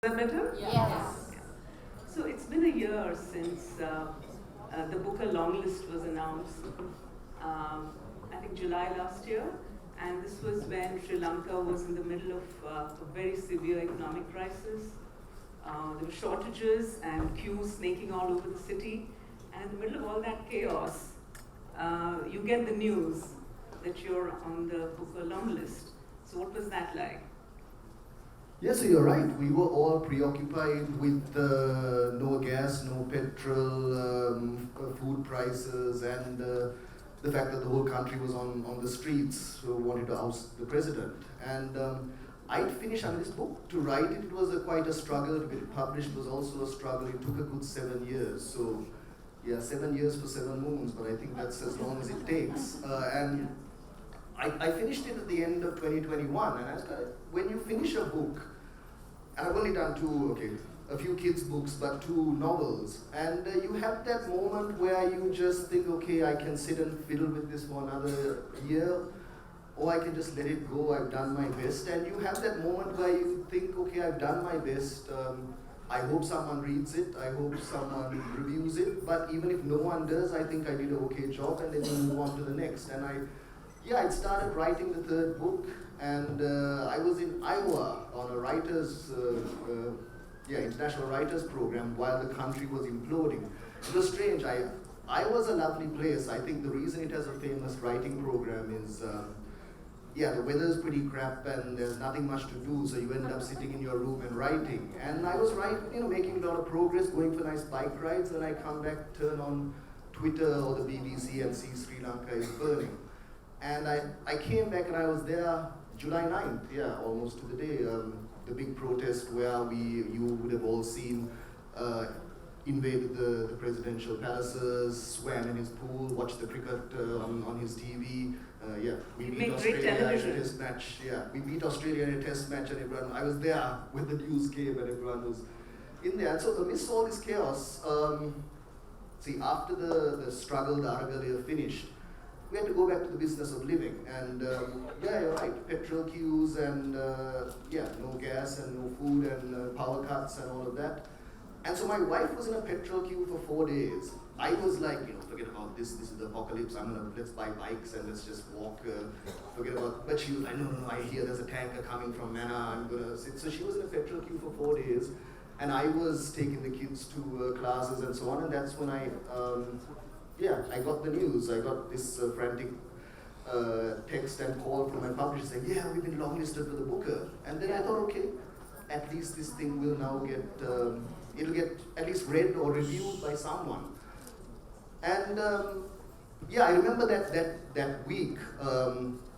Is that better? Yes. Yeah. So it's been a year since the Booker long list was announced. I think July last year, and this was when Sri Lanka was in the middle of a very severe economic crisis. There were shortages and queues snaking all over the city, and in the middle of all that chaos, you get the news that you're on the Booker long list. So what was that like? Yes, so you're right. We were all preoccupied with no gas, no petrol, food prices, and the fact that the whole country was on the streets, so wanted to oust the president. And I'd finished on this book. To write it was quite a struggle. To get it published was also a struggle. It took a good 7 years. So, yeah, 7 years for 7 moons, but I think that's as long as it takes. And I finished it at the end of 2021, and when you finish a book, and I've only done a few kids' books, but 2 novels, and you have that moment where you just think, okay, I can sit and fiddle with this for another year, or I can just let it go, I've done my best, and you have that moment where you think, okay, I've done my best, I hope someone reads it, I hope someone reviews it, but even if no one does, I think I did an okay job, and then you move on to the next. And I started writing the 3rd book, and I was in Iowa on a international writers program while the country was imploding. It was strange. Iowa's a lovely place. I think the reason it has a famous writing program is, the weather's pretty crap and there's nothing much to do, so you end up sitting in your room and writing. And I was making a lot of progress, going for nice bike rides, and I come back, turn on Twitter or the BBC and see Sri Lanka is burning. And I came back and I was there July 9th, almost to the day, the big protest where you would have all seen, invaded the presidential palaces, swam in his pool, watched the cricket on his TV. We beat Australia in a test match. We beat Australia in a test match, and everyone. I was there when the news came, and everyone was in there. And so amidst all this chaos, after the struggle, the Aragalia finished, we had to go back to the business of living. And you're right, petrol queues and no gas and no food and power cuts and all of that. And so my wife was in a petrol queue for 4 days. I was like, forget about this is the apocalypse, let's buy bikes and let's just walk, forget about, but she was like, no, I hear there's a tanker coming from Mana, I'm gonna sit. So she was in a petrol queue for 4 days, and I was taking the kids to classes and so on, and that's when I got the news. I got this frantic text and call from my publisher saying, we've been longlisted for the Booker. And then I thought, okay, at least this thing will now it'll get at least read or reviewed by someone. And I remember that week,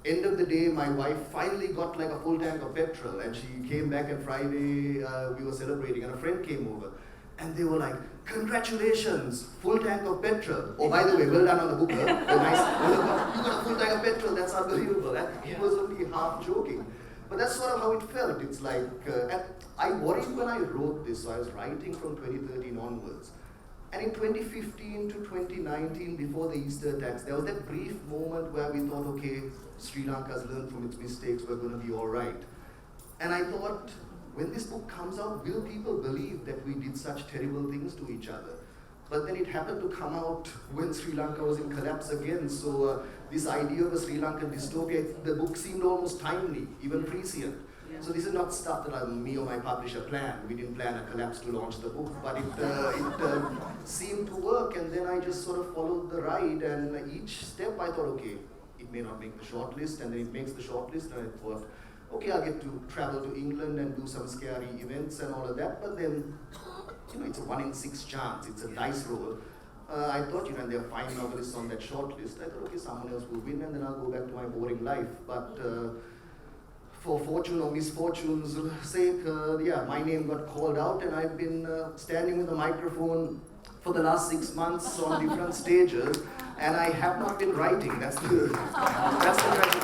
end of the day, my wife finally got like a full tank of petrol, and she came back, and Friday we were celebrating, and a friend came over. And they were like, congratulations, full tank of petrol. Oh, by the way, well done on the Booker. Nice. You got a full tank of petrol, that's unbelievable. And he was only half joking. But that's sort of how it felt. It's like, I worried when I wrote this, so I was writing from 2013 onwards. And in 2015 to 2019, before the Easter attacks, there was that brief moment where we thought, okay, Sri Lanka's learned from its mistakes, we're going to be all right. And I thought, when this book comes out, will people believe that we did such terrible things to each other? But then it happened to come out when Sri Lanka was in collapse again. So this idea of a Sri Lankan dystopia, the book seemed almost timely, even prescient. Yeah. So this is not stuff that me or my publisher planned. We didn't plan a collapse to launch the book, but it seemed to work. And then I just sort of followed the ride, and each step I thought, okay, it may not make the shortlist, and then it makes the shortlist, and I thought, okay, I'll get to travel to England and do some scary events and all of that, but then, it's a 1 in 6 chance, it's a dice roll. I thought, and there are 5 novelists on that shortlist. I thought, okay, someone else will win, and then I'll go back to my boring life. But for fortune or misfortune's sake, my name got called out, and I've been standing with a microphone for the last 6 months on different stages, and I have not been writing. That's the tragedy.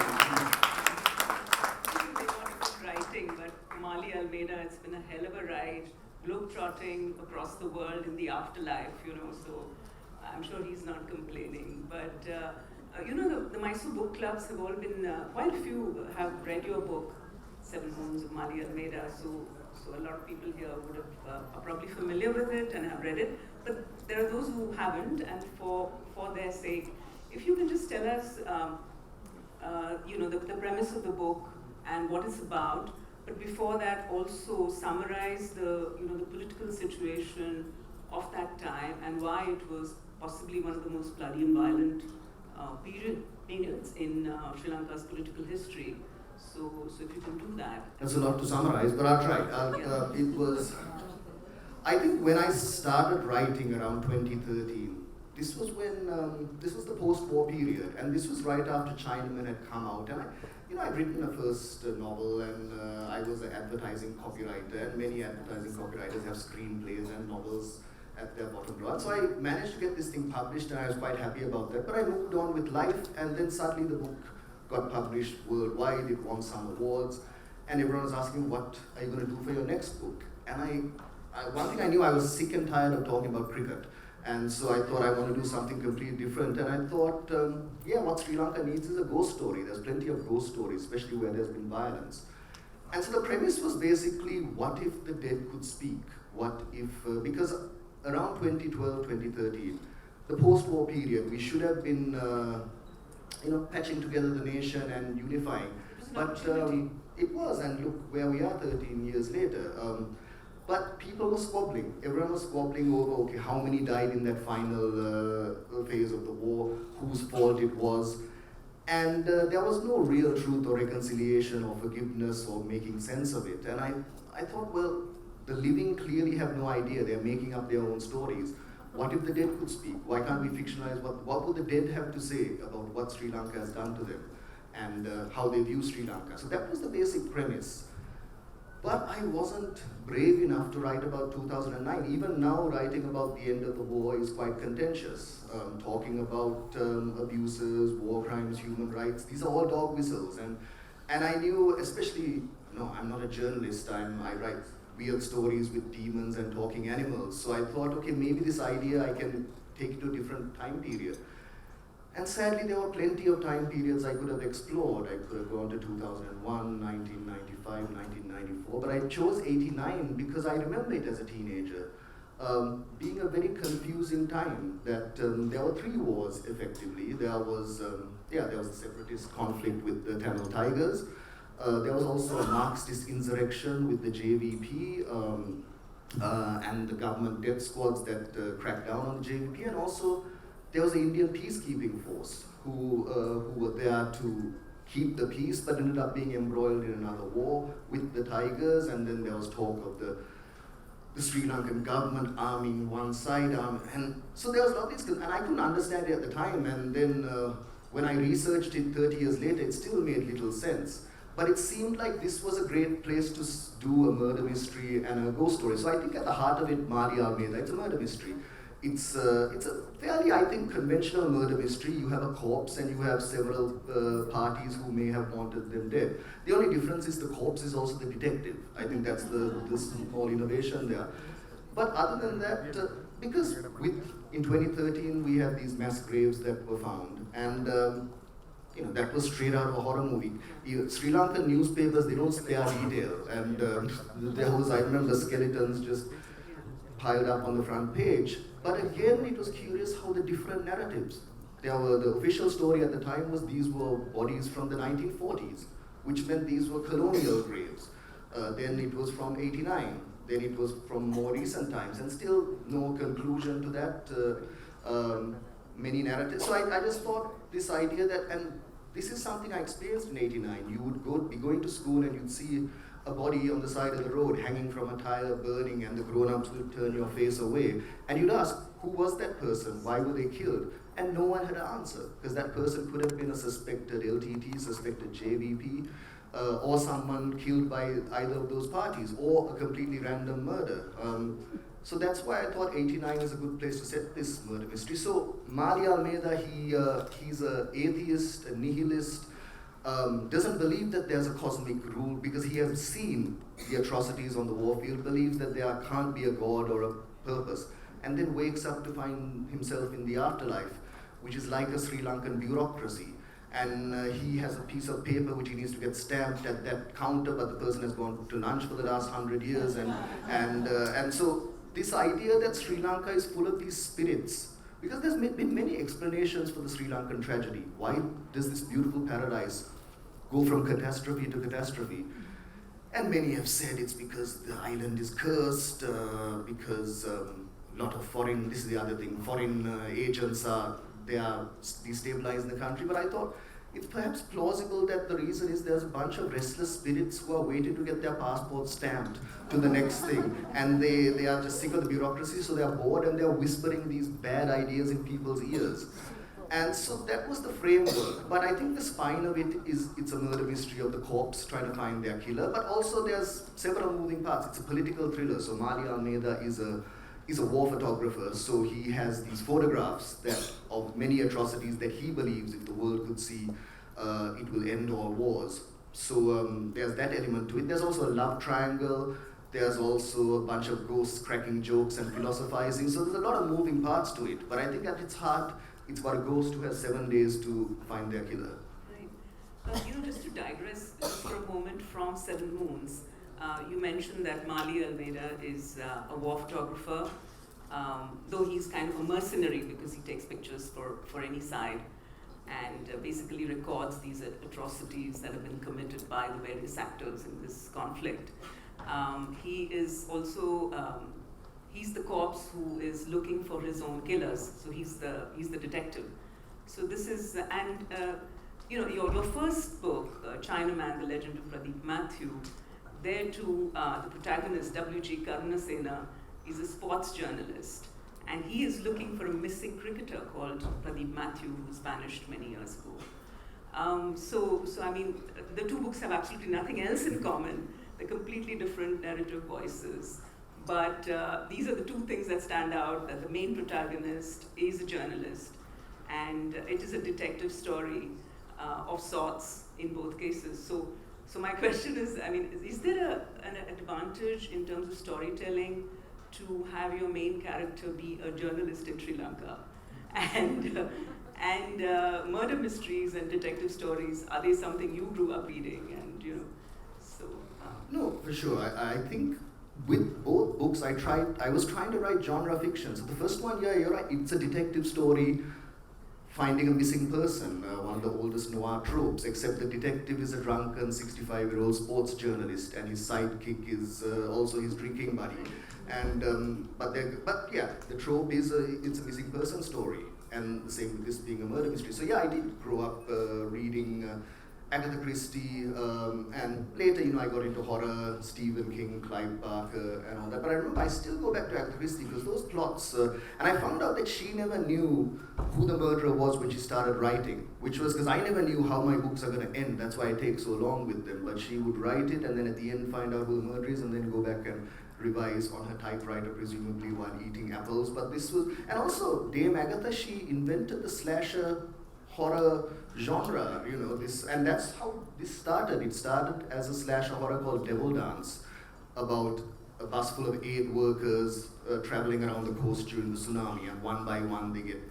It's been a hell of a ride, globe-trotting across the world in the afterlife, so I'm sure he's not complaining. But, the Mysore book clubs have all been, quite a few have read your book, 7 Moons of Mali Almeida, so So a lot of people here would have, are probably familiar with it and have read it, but there are those who haven't, and for their sake, if you can just tell us, the premise of the book and what it's about, but before that also summarize the political situation of that time and why it was possibly one of the most bloody and violent periods in Sri Lanka's political history. So if you can do that. That's a lot to summarize, but I'll try. It was, I think when I started writing around 2013, this was when, this was the post-war period, and this was right after Chinaman had come out. And I'd written a first novel, and I was an advertising copywriter, and many advertising copywriters have screenplays and novels at their bottom drawer. So I managed to get this thing published, and I was quite happy about that. But I moved on with life, and then suddenly the book got published worldwide. It won some awards, and everyone was asking, what are you going to do for your next book? And one thing I knew, I was sick and tired of talking about cricket. And so I thought I want to do something completely different. And I thought, what Sri Lanka needs is a ghost story. There's plenty of ghost stories, especially where there's been violence. And so the premise was basically, what if the dead could speak? What if, because around 2012, 2013, the post-war period, we should have been, patching together the nation and unifying. But it was, and look where we are 13 years later. But people were squabbling. Everyone was squabbling over, okay, how many died in that final phase of the war, whose fault it was. And there was no real truth or reconciliation or forgiveness or making sense of it. And I thought, well, the living clearly have no idea. They're making up their own stories. What if the dead could speak? Why can't we fictionalize what would the dead have to say about what Sri Lanka has done to them and how they view Sri Lanka? So that was the basic premise. But I wasn't brave enough to write about 2009. Even now, writing about the end of the war is quite contentious. Talking about abuses, war crimes, human rights, these are all dog whistles. And I knew, especially, I'm not a journalist, I write weird stories with demons and talking animals. So I thought, okay, maybe this idea I can take it to a different time period. And sadly, there were plenty of time periods I could have explored. I could have gone to 2001, 1995, 1994, but I chose 89 because I remember it as a teenager being a very confusing time. That there were three wars effectively. There was a separatist conflict with the Tamil Tigers. There was also a Marxist insurrection with the JVP and the government death squads that cracked down on the JVP, and also there was an Indian peacekeeping force who were there to keep the peace, but ended up being embroiled in another war with the Tigers. And then there was talk of the Sri Lankan government arming one side, and so there was a lot of this, and I couldn't understand it at the time. And then when I researched it 30 years later, it still made little sense. But it seemed like this was a great place to do a murder mystery and a ghost story. So I think at the heart of it, Maria Almeida, it's a murder mystery. It's a fairly, I think, conventional murder mystery. You have a corpse and you have several parties who may have wanted them dead. The only difference is the corpse is also the detective. I think that's the small innovation there. But other than that, because in 2013 we had these mass graves that were found, and that was straight out of a horror movie. Sri Lankan newspapers, they don't spare detail, and there was, I remember, skeletons just piled up on the front page. But again, it was curious how the different narratives. The official story at the time was these were bodies from the 1940s, which meant these were colonial graves. Then it was from 89. Then it was from more recent times, and still no conclusion to that. Many narratives. So I just thought this idea that, and this is something I experienced in 89. You would be going to school and you'd see a body on the side of the road hanging from a tire, burning, and the grown-ups would turn your face away. And you'd ask, who was that person? Why were they killed? And no one had an answer, because that person could have been a suspected LTT, suspected JVP, or someone killed by either of those parties, or a completely random murder. So that's why I thought 89 is a good place to set this murder mystery. So Maria Almeida, he's an atheist, a nihilist, doesn't believe that there's a cosmic rule because he has seen the atrocities on the warfield, believes that there can't be a god or a purpose, and then wakes up to find himself in the afterlife, which is like a Sri Lankan bureaucracy. and he has a piece of paper which he needs to get stamped at that counter, but the person has gone to lunch for the last 100 years, and so this idea that Sri Lanka is full of these spirits, because there's been many explanations for the Sri Lankan tragedy. Why does this beautiful paradise go from catastrophe to catastrophe? And many have said it's because the island is cursed, because a lot of foreign, this is the other thing, foreign agents are destabilizing the country. But I thought it's perhaps plausible that the reason is there's a bunch of restless spirits who are waiting to get their passports stamped to the next thing. And they are just sick of the bureaucracy, so they are bored and they are whispering these bad ideas in people's ears. And so that was the framework. But I think the spine of it is it's a murder mystery of the corpse trying to find their killer. But also there's several moving parts. It's a political thriller. So Mali Almeida is a war photographer. So he has these photographs of many atrocities that he believes if the world could see, it will end all wars. So there's that element to it. There's also a love triangle. There's also a bunch of ghosts cracking jokes and philosophizing. So there's a lot of moving parts to it. But I think at its heart, it's about a ghost who has 7 days to find their killer. Right. Just to digress just for a moment from Seven Moons, you mentioned that Mali Almeida is a war photographer, though he's kind of a mercenary because he takes pictures for any side and basically records these atrocities that have been committed by the various actors in this conflict. He is also he's the corpse who is looking for his own killers. So he's the detective. So this is your first book, Chinaman: The Legend of Pradeep Matthew. There too, the protagonist W.G. Karunasena is a sports journalist, and he is looking for a missing cricketer called Pradeep Matthew, who was vanished many years ago. So I mean, the two books have absolutely nothing else in common. They're completely different narrative voices. But these are the two things that stand out, that the main protagonist is a journalist, and it is a detective story of sorts in both cases. So my question is, I mean, is there an advantage in terms of storytelling to have your main character be a journalist in Sri Lanka? And murder mysteries and detective stories, are they something you grew up reading? And No, for sure. I think with both books, I was trying to write genre fiction. So the first one, yeah, you're right, it's a detective story finding a missing person, one of the oldest noir tropes, except the detective is a drunken 65-year-old sports journalist and his sidekick is also his drinking buddy. And but yeah, the trope is it's a missing person story, and the same with this being a murder mystery. So yeah, I did grow up reading Agatha Christie, and later, I got into horror, Stephen King, Clive Barker, and all that. But I remember I still go back to Agatha Christie because those plots, and I found out that she never knew who the murderer was when she started writing, which was because I never knew how my books are going to end. That's why I take so long with them. But she would write it and then at the end find out who the murderer is and then go back and revise on her typewriter, presumably while eating apples. But this was, and also Dame Agatha, she invented the slasher horror genre, this, and that's how this started. It started as a slasher horror called Devil Dance, about a bus full of aid workers traveling around the coast during the tsunami, and one by one they get,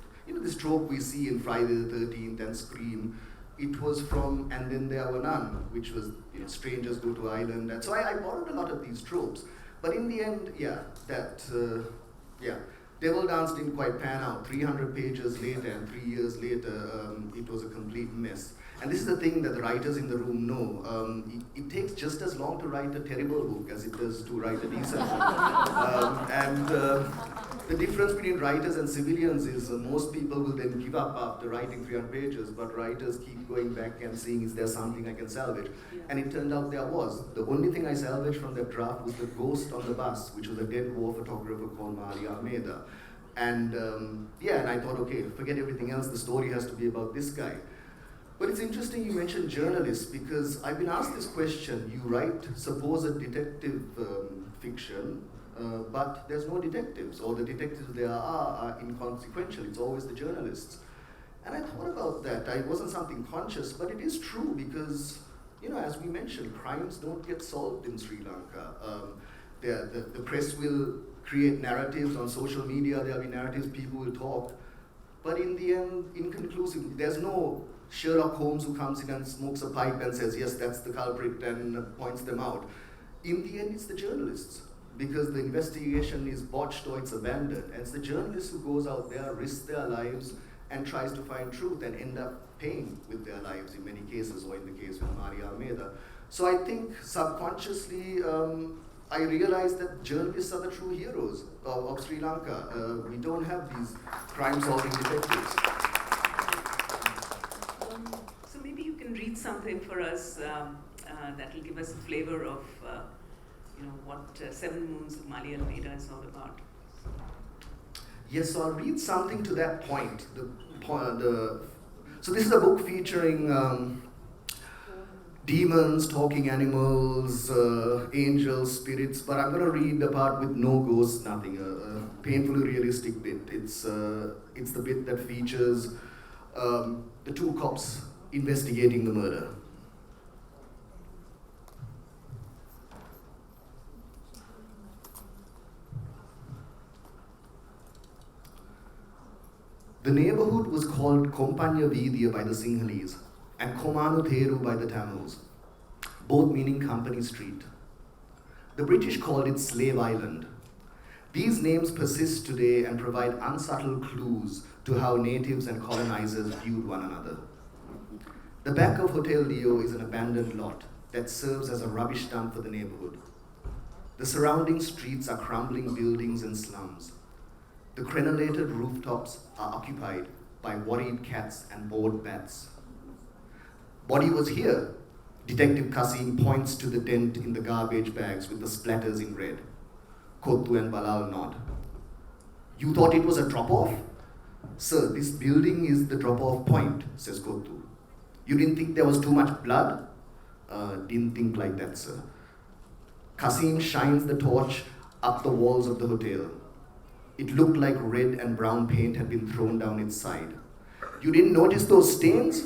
this trope we see in Friday the 13th and Scream. It was from And Then There Were None, which was, strangers go to island, and so I borrowed a lot of these tropes. But in the end, Devil Dance didn't quite pan out. 300 pages later and 3 years later, it was a complete mess. And this is the thing that the writers in the room know. It takes just as long to write a terrible book as it does to write a decent book. The difference between writers and civilians is most people will then give up after writing 300 pages, but writers keep going back and seeing, is there something I can salvage? Yeah. And it turned out there was. The only thing I salvaged from that draft was the ghost on the bus, which was a dead war photographer called Mali Almeida. And and I thought, okay, forget everything else, the story has to be about this guy. But it's interesting you mentioned journalists, because I've been asked this question. You write supposed detective fiction, but there's no detectives, or the detectives there are inconsequential. It's always the journalists. And I thought about that. It wasn't something conscious, but it is true because, as we mentioned, crimes don't get solved in Sri Lanka. The press will create narratives on social media. There'll be narratives, people will talk. But in the end, inconclusive, there's no Sherlock Holmes who comes in and smokes a pipe and says, yes, that's the culprit, and points them out. In the end, it's the journalists, because the investigation is botched or it's abandoned. And it's the journalist who goes out there, risks their lives, and tries to find truth and end up paying with their lives in many cases, or in the case with Maria Almeida. So I think subconsciously, I realized that journalists are the true heroes of Sri Lanka. We don't have these crime-solving detectives. So maybe you can read something for us that will give us a flavor of what Seven Moons of Maria Almeida is all about. Yes, so I'll read something to that point. So this is a book featuring demons, talking animals, angels, spirits, but I'm going to read the part with no ghosts, nothing, a painfully realistic bit. It's the bit that features the two cops investigating the murder. The neighborhood was called Kompanya Vidya by the Sinhalese and Komanu Theru by the Tamils, both meaning Company Street. The British called it Slave Island. These names persist today and provide unsubtle clues to how natives and colonizers viewed one another. The back of Hotel Leo is an abandoned lot that serves as a rubbish dump for the neighborhood. The surrounding streets are crumbling buildings and slums. The crenellated rooftops are occupied by worried cats and bored bats. Body was here. Detective Kasim points to the dent in the garbage bags with the splatters in red. Kottu and Balal nod. You thought it was a drop-off? Sir, this building is the drop-off point, says Kottu. You didn't think there was too much blood? Didn't think like that, sir. Kasim shines the torch up the walls of the hotel. It looked like red and brown paint had been thrown down its side. You didn't notice those stains?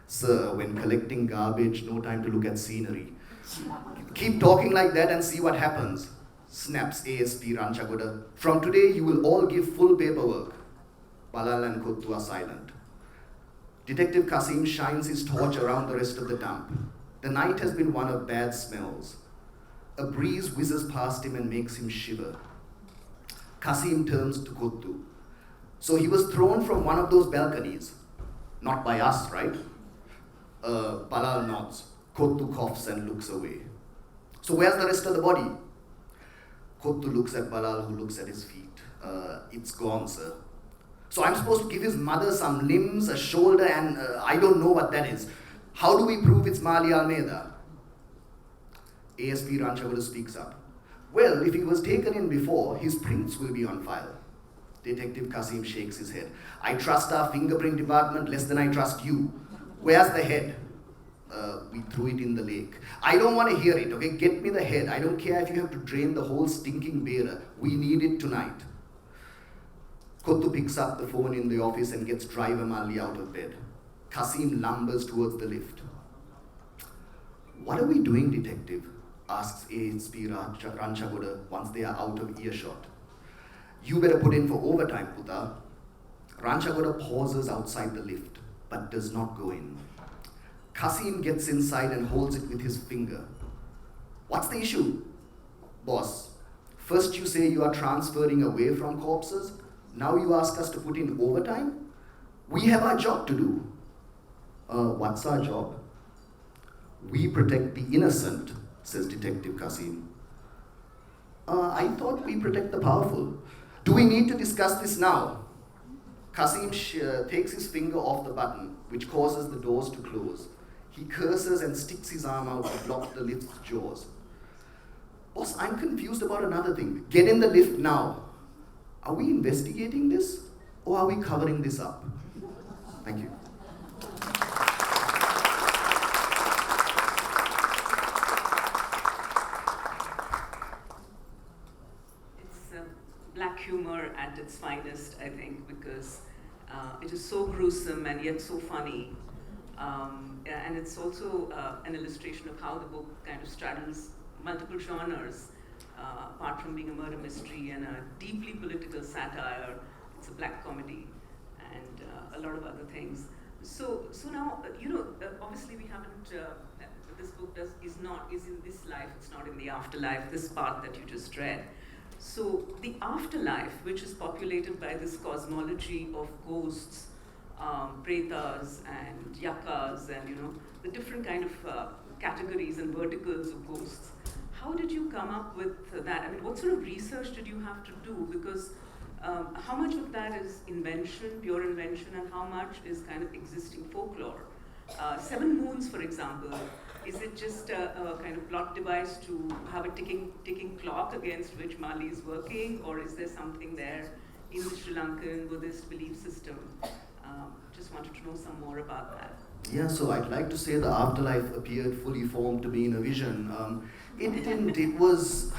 Sir, when collecting garbage, no time to look at scenery. Keep talking like that and see what happens, snaps ASP Ranchagoda. From today, you will all give full paperwork. Balal and Kottu are silent. Detective Kasim shines his torch around the rest of the dump. The night has been one of bad smells. A breeze whizzes past him and makes him shiver. Kasim turns to Kottu. So he was thrown from one of those balconies. Not by us, right? Balal nods. Kottu coughs and looks away. So where's the rest of the body? Kottu looks at Balal, who looks at his feet. It's gone, sir. So I'm supposed to give his mother some limbs, a shoulder, and I don't know what that is. How do we prove it's Maria Almeida? ASP Ranchagoda speaks up. Well, if he was taken in before, his prints will be on file. Detective Kasim shakes his head. I trust our fingerprint department less than I trust you. Where's the head? We threw it in the lake. I don't want to hear it, okay? Get me the head. I don't care if you have to drain the whole stinking bearer. We need it tonight. Kottu picks up the phone in the office and gets driver Malli out of bed. Kasim lumbers towards the lift. What are we doing, detective? Asks ASP Ranchagoda once they are out of earshot. You better put in for overtime, Puta. Ranchagoda pauses outside the lift, but does not go in. Kasim gets inside and holds it with his finger. What's the issue? Boss, first you say you are transferring away from corpses. Now you ask us to put in overtime? We have our job to do. What's our job? We protect the innocent, says Detective Kasim. I thought we protect the powerful. Do we need to discuss this now? Kasim takes his finger off the button, which causes the doors to close. He curses and sticks his arm out to block the lift's jaws. Boss, I'm confused about another thing. Get in the lift now. Are we investigating this, or are we covering this up? Thank you. Black humor at its finest, I think, because it is so gruesome and yet so funny. And it's also an illustration of how the book kind of straddles multiple genres, apart from being a murder mystery and a deeply political satire. It's a black comedy and a lot of other things. So now, obviously we haven't, this book is in this life, it's not in the afterlife, this part that you just read. So the afterlife, which is populated by this cosmology of ghosts, pretas and yakas, and the different kind of categories and verticals of ghosts. How did you come up with that? I mean, what sort of research did you have to do? Because how much of that is invention, pure invention, and how much is kind of existing folklore? Seven Moons, for example, is it just a kind of plot device to have a ticking clock against which Mali is working, or is there something there in the Sri Lankan Buddhist belief system? Just wanted to know some more about that. Yeah, so I'd like to say the afterlife appeared fully formed to me in a vision. It didn't, it was,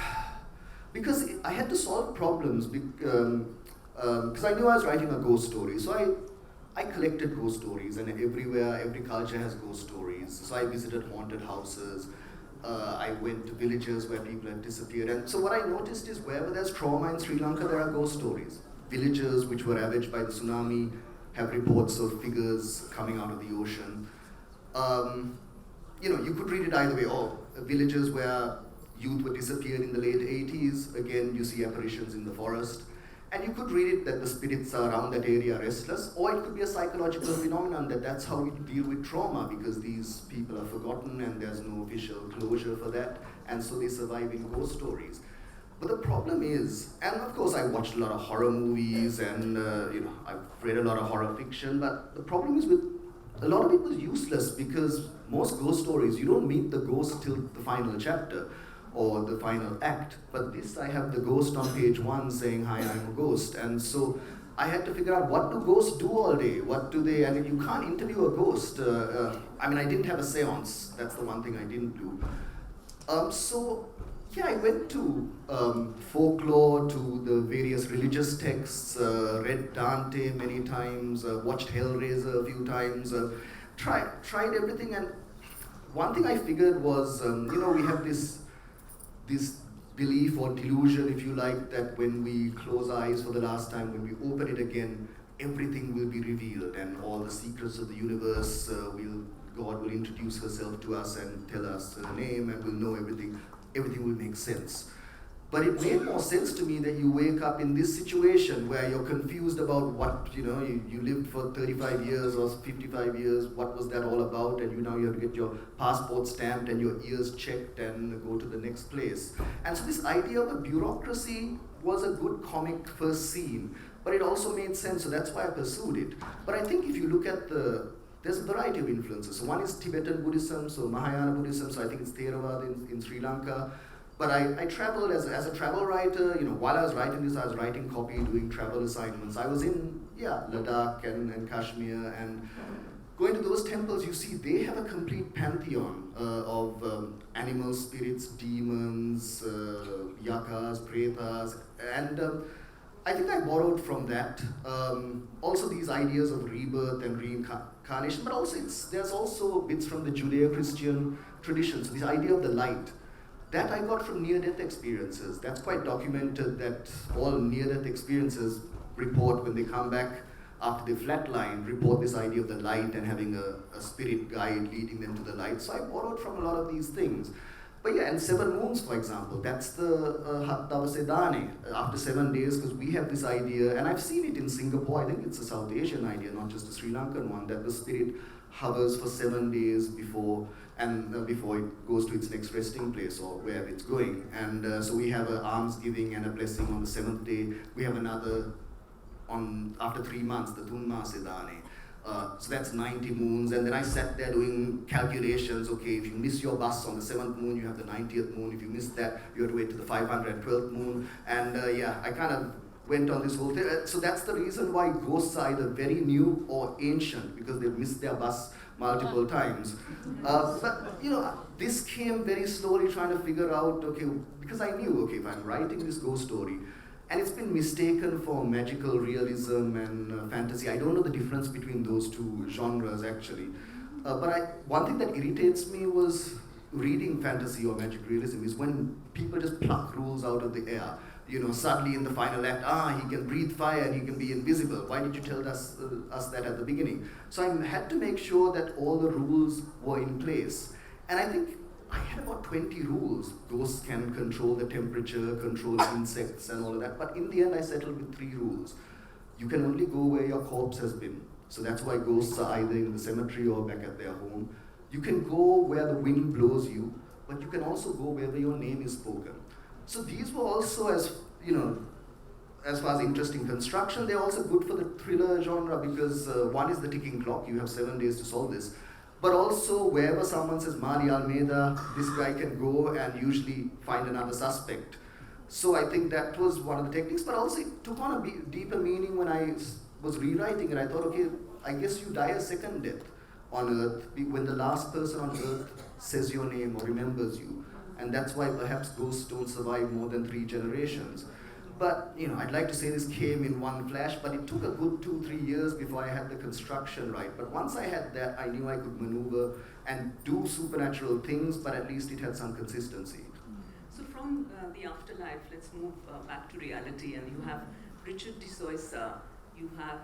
because I had to solve problems, because I knew I was writing a ghost story. So I collected ghost stories, and everywhere, every culture has ghost stories. So I visited haunted houses, I went to villages where people had disappeared. And so what I noticed is wherever there's trauma in Sri Lanka, there are ghost stories. Villages which were ravaged by the tsunami have reports of figures coming out of the ocean. You could read it either way. Or villages where youth were disappeared in the late 80s, again, you see apparitions in the forest. And you could read it that the spirits around that area are restless, or it could be a psychological phenomenon that's how we deal with trauma, because these people are forgotten and there's no official closure for that, and so they survive in ghost stories. But the problem is, and of course I watched a lot of horror movies and I've read a lot of horror fiction, but the problem is with a lot of it was useless, because most ghost stories, you don't meet the ghost till the final chapter or the final act. But this, I have the ghost on page 1 saying, "Hi, I'm a ghost." And so I had to figure out, what do ghosts do all day? What do they, and you can't interview a ghost. I didn't have a seance. That's the one thing I didn't do. I went to folklore, to the various religious texts, read Dante many times, watched Hellraiser a few times, tried everything. And one thing I figured was, we have this belief or delusion, if you like, that when we close our eyes for the last time, when we open it again, everything will be revealed, and all the secrets of the universe, God will introduce herself to us and tell us her name, and we'll know everything. Everything will make sense. But it made more sense to me that you wake up in this situation where you're confused about what, you lived for 35 years or 55 years, what was that all about, and you have to get your passport stamped and your ears checked and go to the next place. And so this idea of a bureaucracy was a good comic first scene, but it also made sense, so that's why I pursued it. But I think if you look at there's a variety of influences. So one is Tibetan Buddhism, so Mahayana Buddhism, so I think it's Theravada in Sri Lanka. But I traveled as a travel writer. While I was writing this, I was writing copy, doing travel assignments. I was in Ladakh and Kashmir, and going to those temples, you see they have a complete pantheon of animal spirits, demons, yakas, pretas, and I think I borrowed from that. Also these ideas of rebirth and reincarnation, but also there's also bits from the Judeo-Christian tradition. So this idea of the light, that I got from near-death experiences. That's quite documented, that all near-death experiences report, when they come back after they flatline, report this idea of the light and having a spirit guide leading them to the light. So I borrowed from a lot of these things. But and 7 moons, for example, that's the Hattavasedane, after 7 days, because we have this idea, and I've seen it in Singapore, I think it's a South Asian idea, not just a Sri Lankan one, that the spirit hovers for 7 days before it goes to its next resting place or wherever it's going. And so we have an almsgiving and a blessing on the 7th day. We have another after 3 months, the Tunma Sedane. So that's 90 moons, and then I sat there doing calculations. Okay, if you miss your bus on the 7th moon, you have the 90th moon. If you miss that, you have to wait to the 512th moon. And I kind of went on this whole thing. So that's the reason why ghosts are either very new or ancient, because they've missed their bus multiple times. But this came very slowly, trying to figure out, okay, because I knew, okay, if I'm writing this ghost story, and it's been mistaken for magical realism and fantasy. I don't know the difference between those two genres, actually. But one thing that irritates me was reading fantasy or magic realism is when people just pluck rules out of the air. suddenly in the final act, he can breathe fire and he can be invisible. Why did you tell us that at the beginning? So I had to make sure that all the rules were in place. And I think I had about 20 rules. Ghosts can control the temperature, control insects and all of that. But in the end, I settled with 3 rules. You can only go where your corpse has been. So that's why ghosts are either in the cemetery or back at their home. You can go where the wind blows you, but you can also go wherever your name is spoken. So these were also, as far as interesting construction, they're also good for the thriller genre because one is the ticking clock, you have 7 days to solve this. But also, wherever someone says Mali Almeida, this guy can go and usually find another suspect. So I think that was one of the techniques, but also it took on a deeper meaning when I was rewriting it. I thought, okay, I guess you die a second death on Earth when the last person on Earth says your name or remembers you. And that's why perhaps ghosts don't survive more than 3 generations. But, I'd like to say this came in one flash, but it took a good 2-3 years before I had the construction right. But once I had that, I knew I could maneuver and do supernatural things, but at least it had some consistency. So from the afterlife, let's move back to reality. And you have Richard de Soisa, you have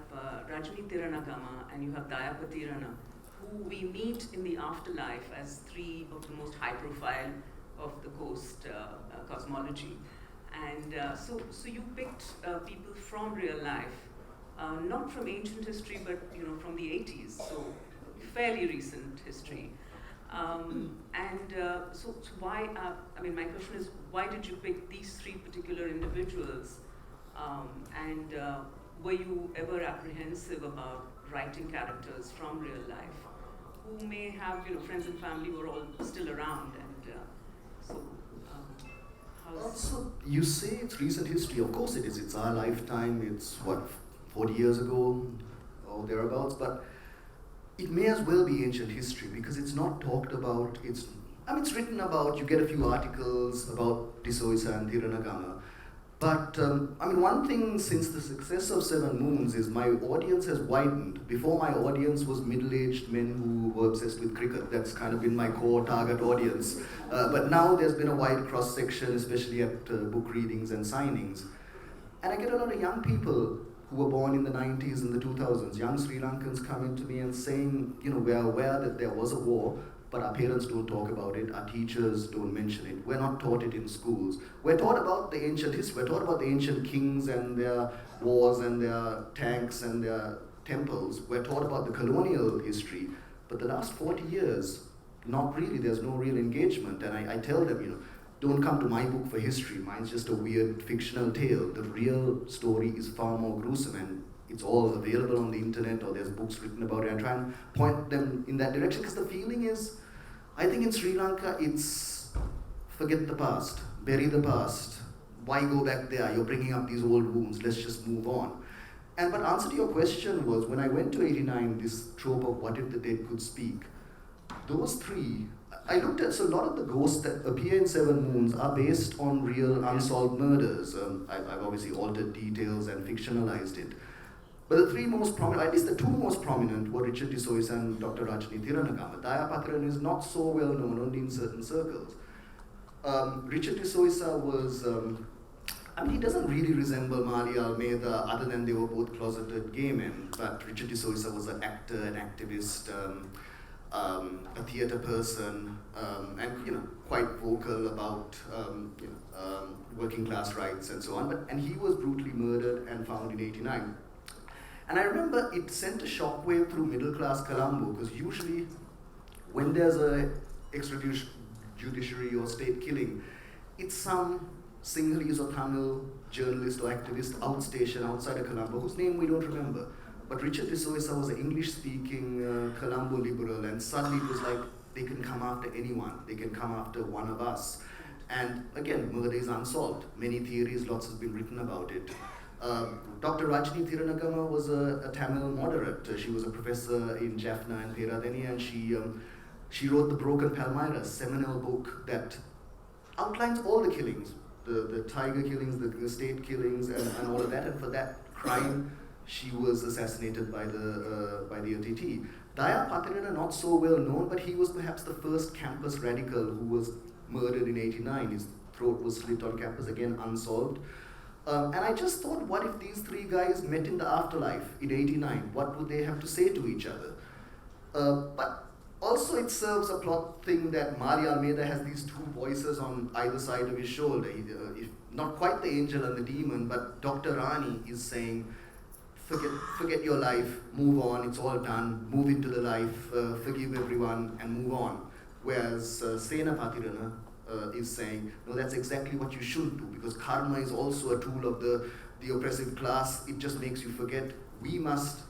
Rajni Tiranagama, and you have Dayapati Rana, who we meet in the afterlife as 3 of the most high profile of the ghost cosmology. And so you picked people from real life, not from ancient history, but from the 80s, so fairly recent history. So why? My question is, why did you pick these 3 particular individuals? Were you ever apprehensive about writing characters from real life, who may have friends and family who are all still around, and so? Also, you say it's recent history. Of course it is. It's our lifetime. It's, 40 years ago or thereabouts. But it may as well be ancient history because it's not talked about. It's written about. You get a few articles about de Soisa and Thiranagama. But, one thing since the success of 7 Moons is my audience has widened. Before, my audience was middle-aged men who were obsessed with cricket. That's kind of been my core target audience. But now there's been a wide cross-section, especially at book readings and signings. And I get a lot of young people who were born in the 90s and the 2000s, young Sri Lankans coming to me and saying, we're aware that there was a war, but our parents don't talk about it, our teachers don't mention it, we're not taught it in schools. We're taught about the ancient history, we're taught about the ancient kings and their wars and their tanks and their temples, we're taught about the colonial history, but the last 40 years, not really, there's no real engagement. And I tell them, don't come to my book for history, mine's just a weird fictional tale. The real story is far more gruesome, and it's all available on the internet, or there's books written about it. I try and point them in that direction because the feeling is, I think in Sri Lanka, it's forget the past, bury the past. Why go back there? You're bringing up these old wounds. Let's just move on. But answer to your question was, when I went to 89, this trope of what if the dead could speak, those 3, I looked at, so a lot of the ghosts that appear in 7 Moons are based on real unsolved murders. I've obviously altered details and fictionalized it. But the 3 most prominent, at least the 2 most prominent, were Richard de Soisa and Dr. Rajni Thiranagama. Dayapatran is not so well known, only in certain circles. Richard de Soisa was, he doesn't really resemble Mali Almeida, other than they were both closeted gay men. But Richard de Soisa was an actor, an activist, a theatre person, and quite vocal about working class rights and so on. And he was brutally murdered and found in 89. And I remember it sent a shockwave through middle-class Colombo, because usually when there's a extrajudiciary or state killing, it's some Sinhalese or Tamil journalist or activist outstation outside of Colombo, whose name we don't remember. But Richard de Soisa was an English-speaking Colombo liberal, and suddenly it was like, they can come after anyone, they can come after one of us. And again, murder is unsolved. Many theories, lots has been written about it. Dr. Rajni Thiranagama was a Tamil moderate. She was a professor in Jaffna and Peradeniya, and she wrote The Broken Palmyra, a seminal book that outlines all the killings, the tiger killings, the state killings, and all of that. And for that crime, she was assassinated by the OTT. Daya Patirana, not so well known, but he was perhaps the first campus radical who was murdered in 89. His throat was slit on campus, again unsolved. And I just thought, what if these three guys met in the afterlife in '89? What would they have to say to each other? But also it serves a plot thing that Mari Almeida has these two voices on either side of his shoulder. Not quite the angel and the demon, but Dr. Rani is saying, forget your life, move on, it's all done, move into the life, forgive everyone and move on. Whereas Sena Patirana is saying, no, that's exactly what you should do, because karma is also a tool of the oppressive class. It just makes you forget. We must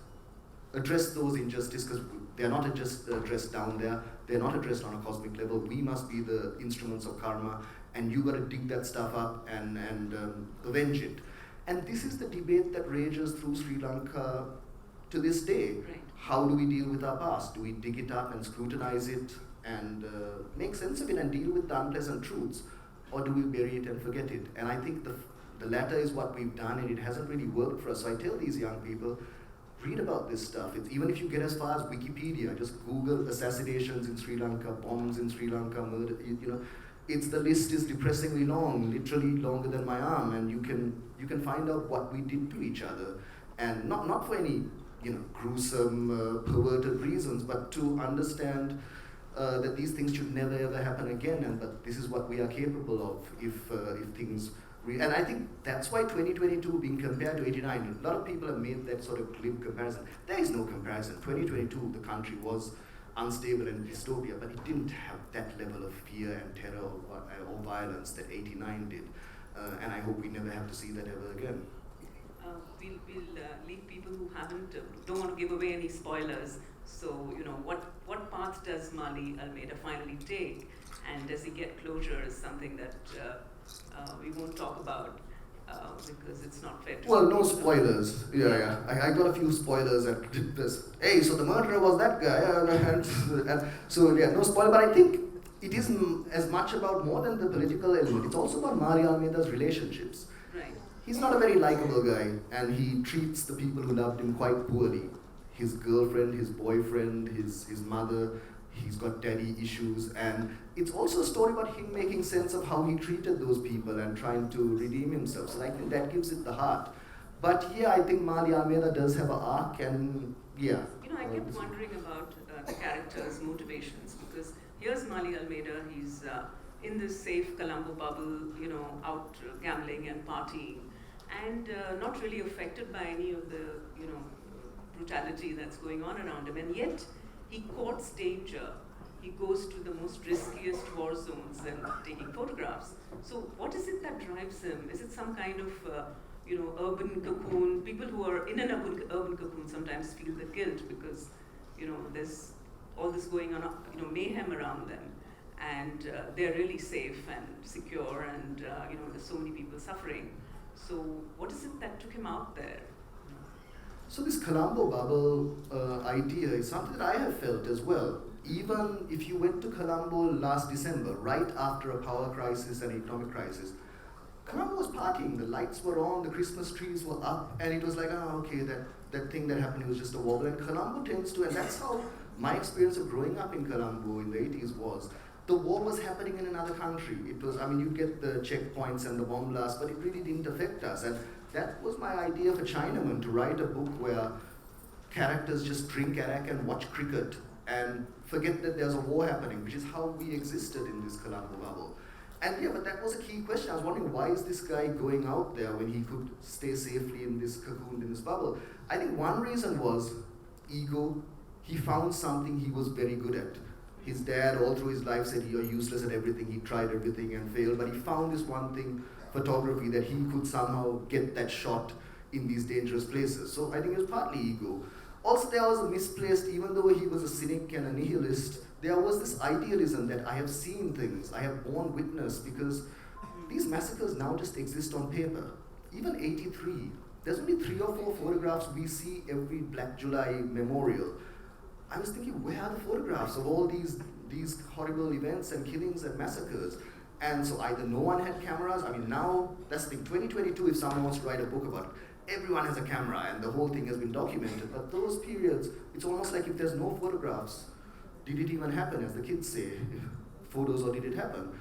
address those injustices, because they're not just addressed down there, they're not addressed on a cosmic level. We must be the instruments of karma, and you got to dig that stuff up and avenge it. And this is the debate that rages through Sri Lanka to this day. Right. How do we deal with our past? Do we dig it up and scrutinize it and make sense of it and deal with the unpleasant truths? Or do we bury it and forget it? And I think the latter is what we've done, and it hasn't really worked for us. So I tell these young people, read about this stuff. Even if you get as far as Wikipedia, just Google assassinations in Sri Lanka, bombs in Sri Lanka, murder, the list is depressingly long, literally longer than my arm, and you can find out what we did to each other. And not for any gruesome, perverted reasons, but to understand that these things should never ever happen again, but this is what we are capable of if things. And I think that's why 2022 being compared to '89, a lot of people have made that sort of glib comparison. There is no comparison. 2022, the country was unstable and dystopia, but it didn't have that level of fear and terror or violence that '89 did. And I hope we never have to see that ever again. We'll leave people who don't want to give away any spoilers. So, what path does Mali Almeida finally take? And does he get closure is something that we won't talk about because it's not fair to no spoilers. Yeah. I got a few spoilers at this. Hey, so the murderer was that guy. No spoiler. But I think it isn't as much about more than the political element. It's also about Mari Almeida's relationships. Right. He's not a very likable guy, and he treats the people who loved him quite poorly. His girlfriend, his boyfriend, his mother, he's got daddy issues, and it's also a story about him making sense of how he treated those people and trying to redeem himself. So I think that gives it the heart. But yeah, I think Mali Almeida does have an arc, and yeah. I kept wondering about the character's motivations, because here's Mali Almeida, he's in this safe Colombo bubble, out gambling and partying, and not really affected by any of the, brutality that's going on around him, and yet he courts danger. He goes to the most riskiest war zones and taking photographs. So what is it that drives him? Is it some kind of, urban cocoon? People who are in an urban cocoon sometimes feel the guilt because, there's all this going on, mayhem around them. And they're really safe and secure, and, there's so many people suffering. So what is it that took him out there? So this Colombo bubble idea is something that I have felt as well. Even if you went to Colombo last December, right after a power crisis and economic crisis, Colombo was partying, the lights were on, the Christmas trees were up, and it was like, okay, that thing that happened was just a wobble. And Colombo tends to, and that's how my experience of growing up in Colombo in the 80s was. The war was happening in another country. It was, you get the checkpoints and the bomb blasts, but it really didn't affect us. And that was my idea for Chinaman, to write a book where characters just drink arak and watch cricket and forget that there's a war happening, which is how we existed in this Colombo bubble. And yeah, but that was a key question. I was wondering, why is this guy going out there when he could stay safely in this cocoon, in this bubble? I think one reason was ego. He found something he was very good at. His dad, all through his life, said you're useless at everything. He tried everything and failed, but he found this one thing, photography, that he could somehow get that shot in these dangerous places. So I think it was partly ego. Also, there was a misplaced, even though he was a cynic and a nihilist, there was this idealism that I have seen things, I have borne witness, because these massacres now just exist on paper. Even '83, there's only 3 or 4 photographs we see every Black July memorial. I was thinking, where are the photographs of all these horrible events and killings and massacres? And so either no one had cameras, now, that's the thing, 2022, if someone wants to write a book about it, everyone has a camera and the whole thing has been documented. But those periods, it's almost like if there's no photographs, did it even happen, as the kids say? Photos, or did it happen?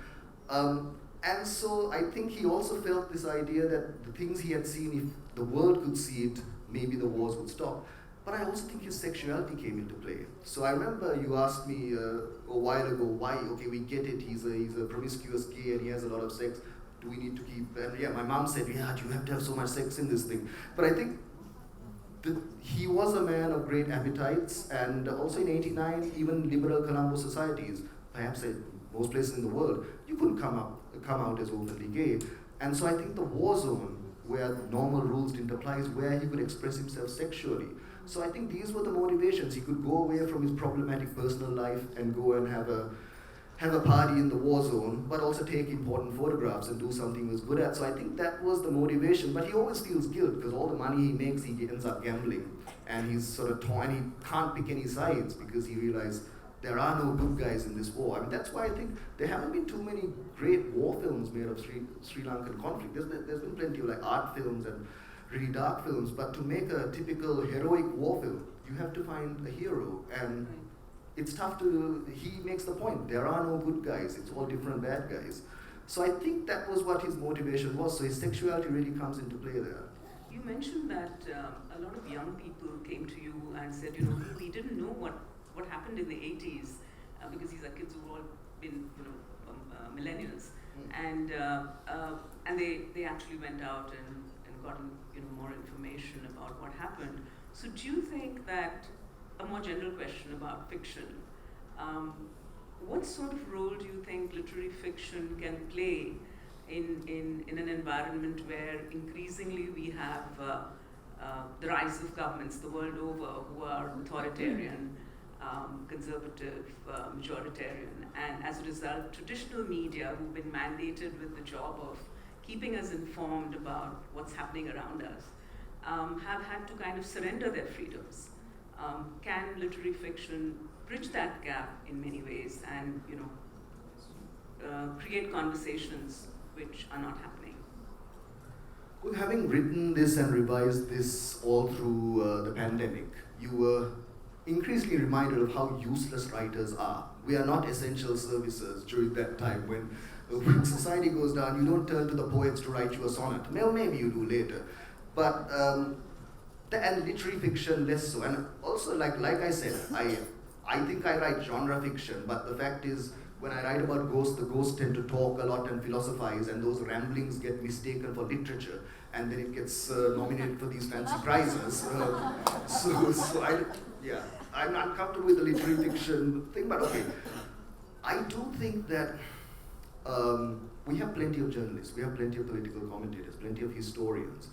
And so I think he also felt this idea that the things he had seen, if the world could see it, maybe the wars would stop. But I also think his sexuality came into play. So I remember you asked me a while ago, why? Okay, we get it. He's a promiscuous gay and he has a lot of sex. Do we need to keep? And yeah, my mom said, yeah, do you have to have so much sex in this thing? But I think he was a man of great appetites, and also in '89, even liberal Colombo societies, perhaps in most places in the world, you couldn't come out as openly gay. And so I think the war zone, where normal rules didn't apply, is where he could express himself sexually. So I think these were the motivations. He could go away from his problematic personal life and go and have a party in the war zone, but also take important photographs and do something he was good at. So I think that was the motivation. But he always feels guilt because all the money he makes, he ends up gambling. And he's sort of torn, he can't pick any sides because he realized there are no good guys in this war. I mean, that's why I think there haven't been too many great war films made of Sri Lankan conflict. There's been plenty of like art films and really dark films, but to make a typical heroic war film, you have to find a hero. And it's tough to, he makes the point, there are no good guys, it's all different bad guys. So I think that was what his motivation was, so his sexuality really comes into play there. You mentioned that a lot of young people came to you and said, you know, we didn't know what happened in the 80s, because these are kids who've all been, you know, millennials. And they actually went out and gotten, you know, more information about what happened. So do you think that, a more general question about fiction, what sort of role do you think literary fiction can play in an environment where increasingly we have the rise of governments the world over who are authoritarian, conservative, majoritarian, and as a result, traditional media who've been mandated with the job of keeping us informed about what's happening around us, have had to kind of surrender their freedoms. Can literary fiction bridge that gap in many ways and, you know, create conversations which are not happening? Well, having written this and revised this all through the pandemic, you were increasingly reminded of how useless writers are. We are not essential services during that time when society goes down. You don't turn to the poets to write you a sonnet. Well, maybe you do later. But and literary fiction less so. And also, like I said, I think I write genre fiction, but the fact is, when I write about ghosts, the ghosts tend to talk a lot and philosophize, and those ramblings get mistaken for literature, and then it gets nominated for these fancy prizes. I'm not comfortable with the literary fiction thing, but okay. I do think that we have plenty of journalists, we have plenty of political commentators, plenty of historians,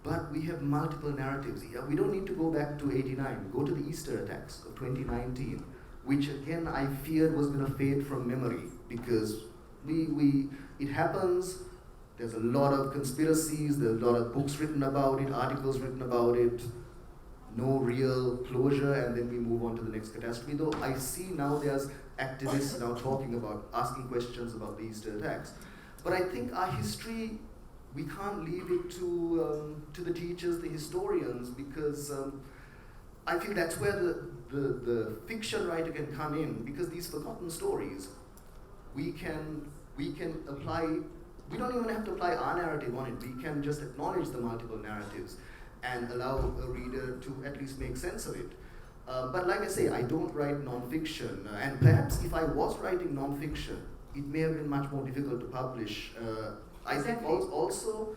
but we have multiple narratives. We don't need to go back to '89. Go to the Easter attacks of 2019, which again I feared was going to fade from memory because it happens. There's a lot of conspiracies. There's a lot of books written about it, articles written about it. No real closure, and then we move on to the next catastrophe. Though I see now there's activists now talking about, asking questions about the Easter attacks. But I think our history, we can't leave it to the teachers, the historians, because I feel that's where the fiction writer can come in, because these forgotten stories, we can apply. We don't even have to apply our narrative on it. We can just acknowledge the multiple narratives and allow a reader to at least make sense of it. But like I say, I don't write non-fiction, and perhaps if I was writing non-fiction, it may have been much more difficult to publish. I think also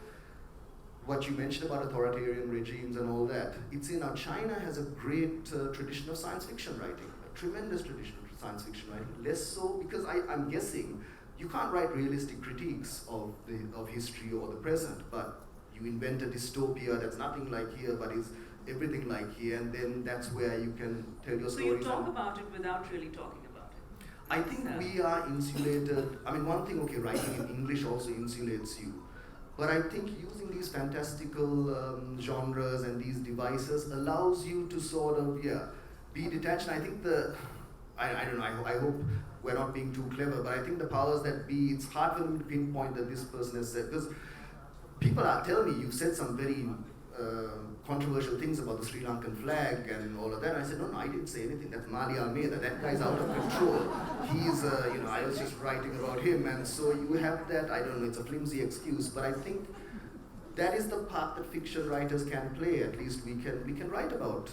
what you mentioned about authoritarian regimes and all that, it's in China has a great tradition of science fiction writing, a tremendous tradition of science fiction writing, less so because I'm guessing you can't write realistic critiques of history or the present, but you invent a dystopia that's nothing like here, but is everything like here, and then that's where you can tell your stories. So you talk about it without really talking about it. I think we are insulated. I mean, one thing, okay, writing in English also insulates you, but I think using these fantastical genres and these devices allows you to sort of, be detached. And I think I don't know, I hope we're not being too clever, but I think the powers that be, it's hard for them to pinpoint that this person has said, because people are telling me, you've said some very controversial things about the Sri Lankan flag and all of that. And I said, no, I didn't say anything. That's Mali Almeida. That guy's out of control. he's, I was just writing about him, and so you have that, I don't know, it's a flimsy excuse, but I think that is the part that fiction writers can play. At least we can write about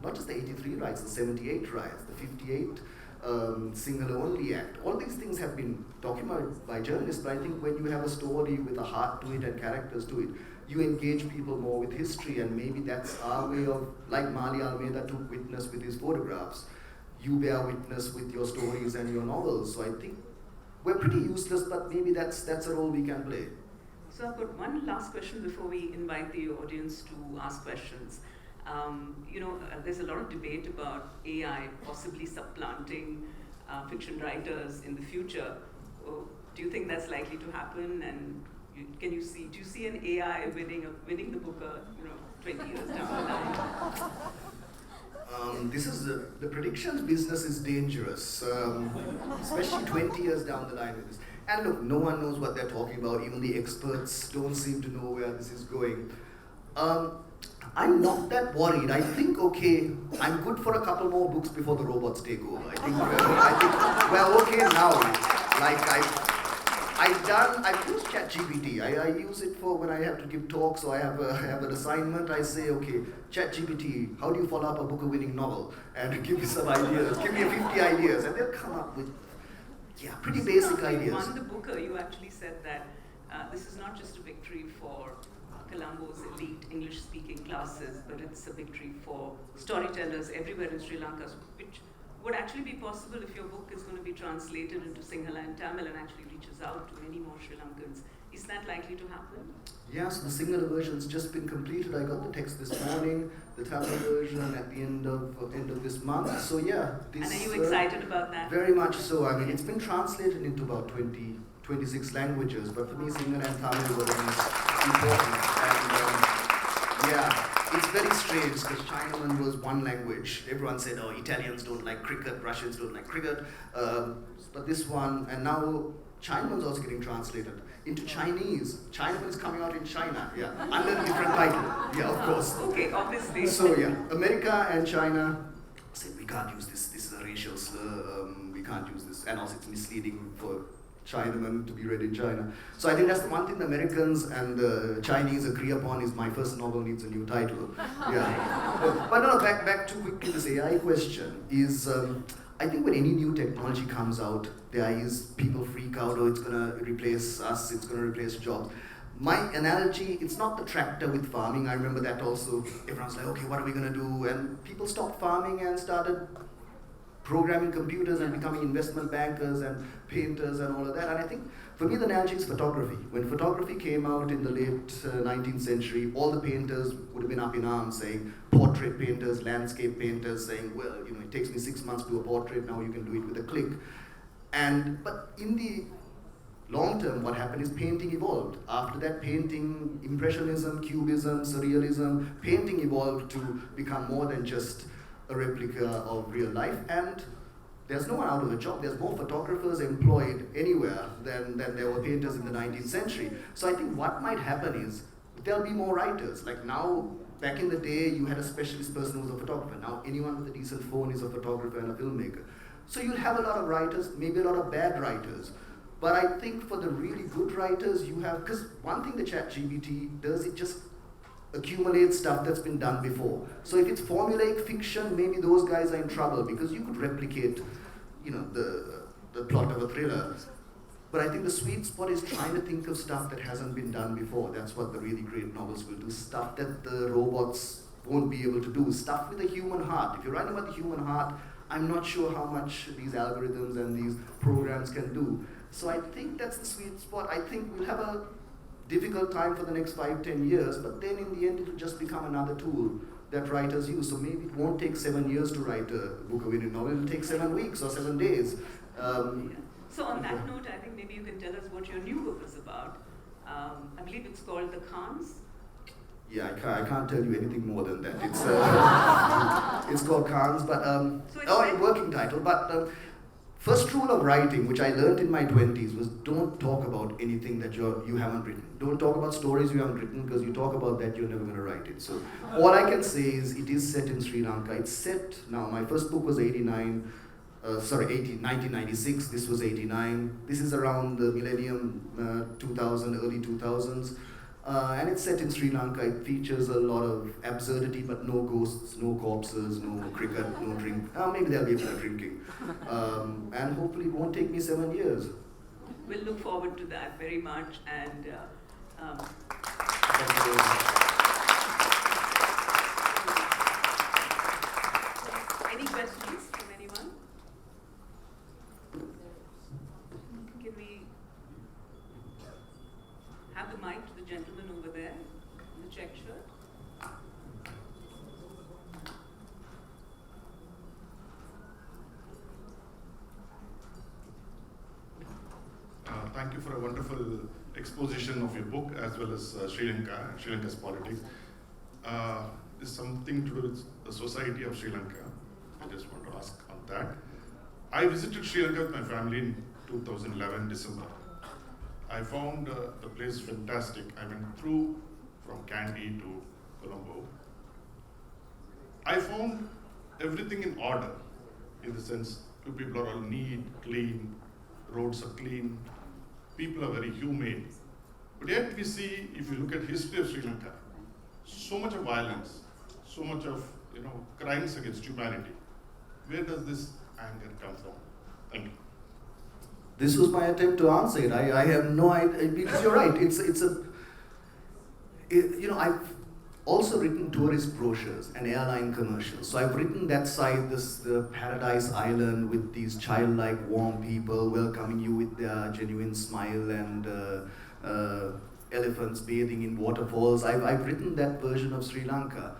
not just the 83 riots, the 78 riots, the 58 Sinhala-only act. All these things have been documented by journalists, but I think when you have a story with a heart to it and characters to it, you engage people more with history, and maybe that's our way of, like Mali Almeida took witness with his photographs, you bear witness with your stories and your novels. So I think we're pretty useless, but maybe that's a role we can play. So I've got one last question before we invite the audience to ask questions. There's a lot of debate about AI possibly supplanting fiction writers in the future. Do you think that's likely to happen? And do you see an AI winning the Booker, 20 years down the line? The predictions business is dangerous, especially 20 years down the line with this. And look, no one knows what they're talking about. Even the experts don't seem to know where this is going. I'm not that worried. I think, okay, I'm good for a couple more books before the robots take over. I think we're okay now. Like I've used ChatGPT. I use it for when I have to give talks or I have an assignment. I say, okay, ChatGPT, how do you follow up a Booker-winning novel? And give me some ideas. Give me 50 ideas, and they'll come up with pretty basic ideas. You won the Booker. You actually said that this is not just a victory for Colombo's elite English-speaking classes, but it's a victory for storytellers everywhere in Sri Lanka, which would actually be possible if your book is going to be translated into Sinhala and Tamil and actually reaches out to many more Sri Lankans. Is that likely to happen? Yes, the Sinhala version's just been completed. I got the text this morning, the Tamil version at the end of this month. So yeah. And are you excited about that? Very much so. I mean, it's been translated into about 26 languages, but for me, Sinhala and Tamil were the most important. And it's very strange because Chinaman was one language. Everyone said, oh, Italians don't like cricket, Russians don't like cricket. But this one, and now Chinaman's also getting translated into Chinese. Chinaman is coming out in China, under a different title. Yeah, of course. Okay, obviously. So America and China said, we can't use this. This is a racial slur. We can't use this. And also it's misleading for Chinaman to be read in China. So I think that's the one thing the Americans and the Chinese agree upon is my first novel needs a new title. But no, back too quickly, this AI question is, I think when any new technology comes out, there is people freak out, oh, it's gonna replace us, it's gonna replace jobs. My analogy, it's not the tractor with farming. I remember that also. Everyone's like, okay, what are we gonna do? And people stopped farming and started programming computers and becoming investment bankers and painters and all of that. And I think, for me, the analogy is photography. When photography came out in the late 19th century, all the painters would have been up in arms saying, portrait painters, landscape painters, saying, well, it takes me 6 months to do a portrait, now you can do it with a click. But in the long term, what happened is painting evolved. After that, painting, Impressionism, Cubism, Surrealism, painting evolved to become more than just a replica of real life, and there's no one out of a job. There's more photographers employed anywhere than there were painters in the 19th century. So I think what might happen is there'll be more writers. Like now, back in the day, you had a specialist person who was a photographer. Now anyone with a decent phone is a photographer and a filmmaker. So you'll have a lot of writers, maybe a lot of bad writers. But I think for the really good writers, you have, because one thing the ChatGPT does, it just accumulate stuff that's been done before. So if it's formulaic fiction, maybe those guys are in trouble because you could replicate, the plot of a thriller. But I think the sweet spot is trying to think of stuff that hasn't been done before. That's what the really great novels will do. Stuff that the robots won't be able to do. Stuff with a human heart. If you're writing about the human heart, I'm not sure how much these algorithms and these programs can do. So I think that's the sweet spot. I think we'll have a difficult time for the next 5-10 years, but then in the end it'll just become another tool that writers use. So maybe it won't take 7 years to write a Booker-winning novel, it'll take 7 weeks or 7 days. So on that note, I think maybe you can tell us what your new book is about. I believe it's called The Khans. Yeah, I can't tell you anything more than that. It's called Khans, but working title. But first rule of writing, which I learned in my 20s, was don't talk about anything that you haven't written. Don't talk about stories you haven't written, because you talk about that, you're never going to write it. So all I can say is it is set in Sri Lanka. It's set now. My first book was 89. 1996, this was 89. This is around the millennium 2000, early 2000s. And it's set in Sri Lanka. It features a lot of absurdity, but no ghosts, no corpses, no cricket, no drink. Maybe there'll be a bit of drinking. And hopefully it won't take me 7 years. We'll look forward to that very much. And Thank you very much. Any questions from anyone? Can we have the mic to the gentleman over there in the check shirt? Thank you for a wonderful exposition of your book as well as Sri Lanka, Sri Lanka's politics. There's something to do with the society of Sri Lanka. I just want to ask on that. I visited Sri Lanka with my family in 2011 December. I found the place fantastic. I went through from Kandy to Colombo. I found everything in order, in the sense you people are all neat, clean, roads are clean, people are very humane. But yet we see, if you look at history of Sri Lanka, so much of violence, so much of crimes against humanity. Where does this anger come from? Thank you. This was my attempt to answer it. I have no idea, because you're right. I've also written tourist brochures and airline commercials. So I've written that side, the Paradise Island with these childlike, warm people welcoming you with their genuine smile and elephants bathing in waterfalls. I've written that version of Sri Lanka,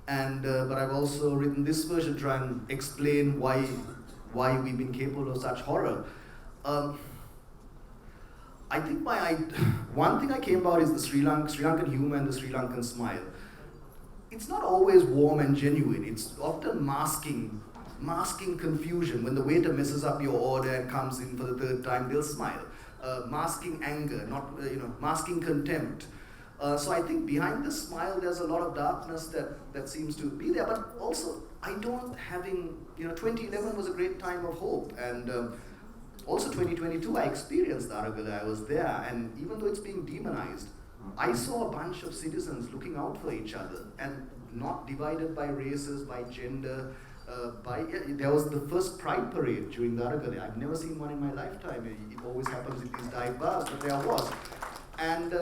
and but I've also written this version to try and explain why we've been capable of such horror. I think one thing I came about is the Sri Lankan humor and the Sri Lankan smile. It's not always warm and genuine. It's often masking confusion. When the waiter messes up your order and comes in for the third time, they'll smile. Masking anger, masking contempt. So I think behind the smile, there's a lot of darkness that seems to be there. But also, 2011 was a great time of hope. And also 2022, I experienced Aragala. I was there. And even though it's being demonized, I saw a bunch of citizens looking out for each other and not divided by races, by gender. There was the first Pride parade during the Aragale. I've never seen one in my lifetime. It always happens in these dive bars, but there was. And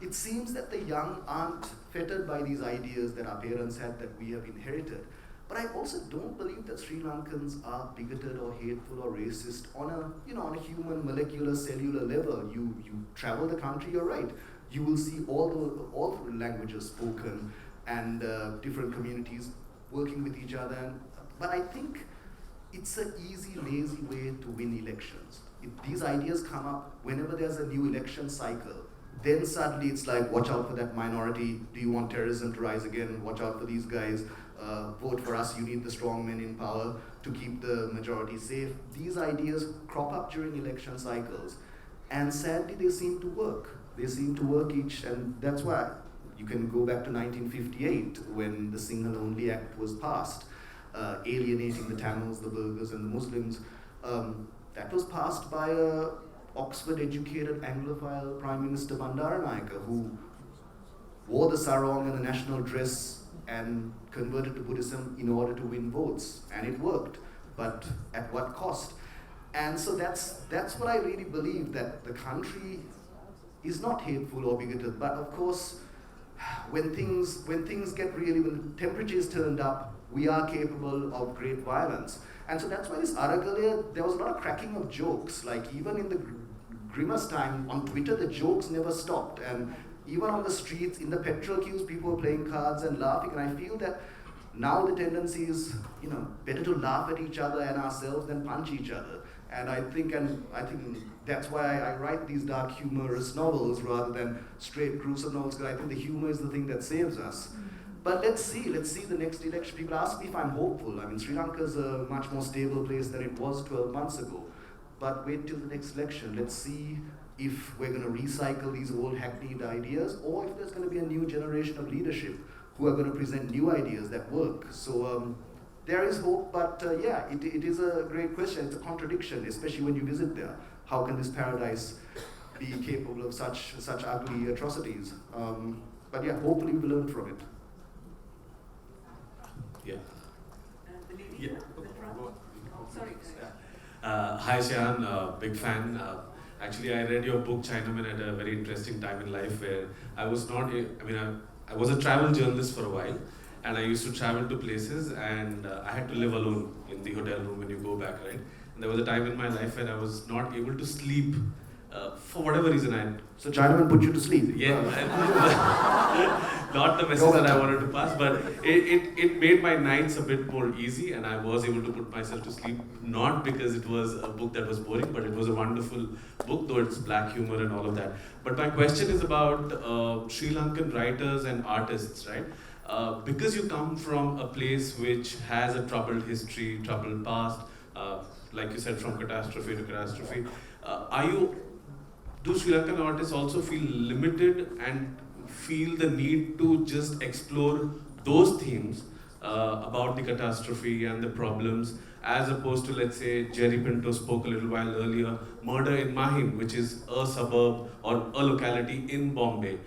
it seems that the young aren't fettered by these ideas that our parents had, that we have inherited. But I also don't believe that Sri Lankans are bigoted or hateful or racist on a human, molecular, cellular level. You travel the country, you're right. You will see all the languages spoken and different communities working with each other. But I think it's an easy, lazy way to win elections. These ideas come up whenever there's a new election cycle. Then suddenly it's like, watch out for that minority. Do you want terrorism to rise again? Watch out for these guys. Vote for us. You need the strong men in power to keep the majority safe. These ideas crop up during election cycles. And sadly, they seem to work. They seem to work and that's why you can go back to 1958 when the Sinhala Only Act was passed, alienating the Tamils, the Burghers, and the Muslims. That was passed by a Oxford-educated Anglophile Prime Minister Bandaranaike, who wore the sarong and the national dress and converted to Buddhism in order to win votes, and it worked. But at what cost? And so that's what I really believe, that the country is not hateful or bigoted, but of course, when things get really, when the temperature is turned up, we are capable of great violence. And so that's why this Aragale, there was a lot of cracking of jokes, like even in the grimmest time, on Twitter, the jokes never stopped. And even on the streets, in the petrol queues, people were playing cards and laughing. And I feel that now the tendency is, better to laugh at each other and ourselves than punch each other. And I think that's why I write these dark, humorous novels rather than straight gruesome novels, because I think the humor is the thing that saves us. But let's see the next election. People ask me if I'm hopeful. I mean, Sri Lanka is a much more stable place than it was 12 months ago. But wait till the next election. Let's see if we're going to recycle these old hackneyed ideas, or if there's going to be a new generation of leadership who are going to present new ideas that work. So there is hope, but it is a great question. It's a contradiction, especially when you visit there. How can this paradise be capable of such ugly atrocities? But yeah, hopefully we will learn from it. Yeah. The lady Yeah. in the front. Oh, sorry. Hi Shehan, big fan. Actually, I read your book Chinaman at a very interesting time in life where I was not, I was a travel journalist for a while, and I used to travel to places, and I had to live alone in the hotel room when you go back, right? And there was a time in my life when I was not able to sleep for whatever reason. So Chinaman put you to sleep? Yeah, not the message that I wanted to pass, but it made my nights a bit more easy, and I was able to put myself to sleep, not because it was a book that was boring, but it was a wonderful book, though it's black humor and all of that. But my question is about Sri Lankan writers and artists, right? Because you come from a place which has a troubled history, troubled past, like you said, from catastrophe to catastrophe, do Sri Lankan artists also feel limited and feel the need to just explore those themes about the catastrophe and the problems, as opposed to, let's say, Jerry Pinto spoke a little while earlier, Murder in Mahim, which is a suburb or a locality in Bombay.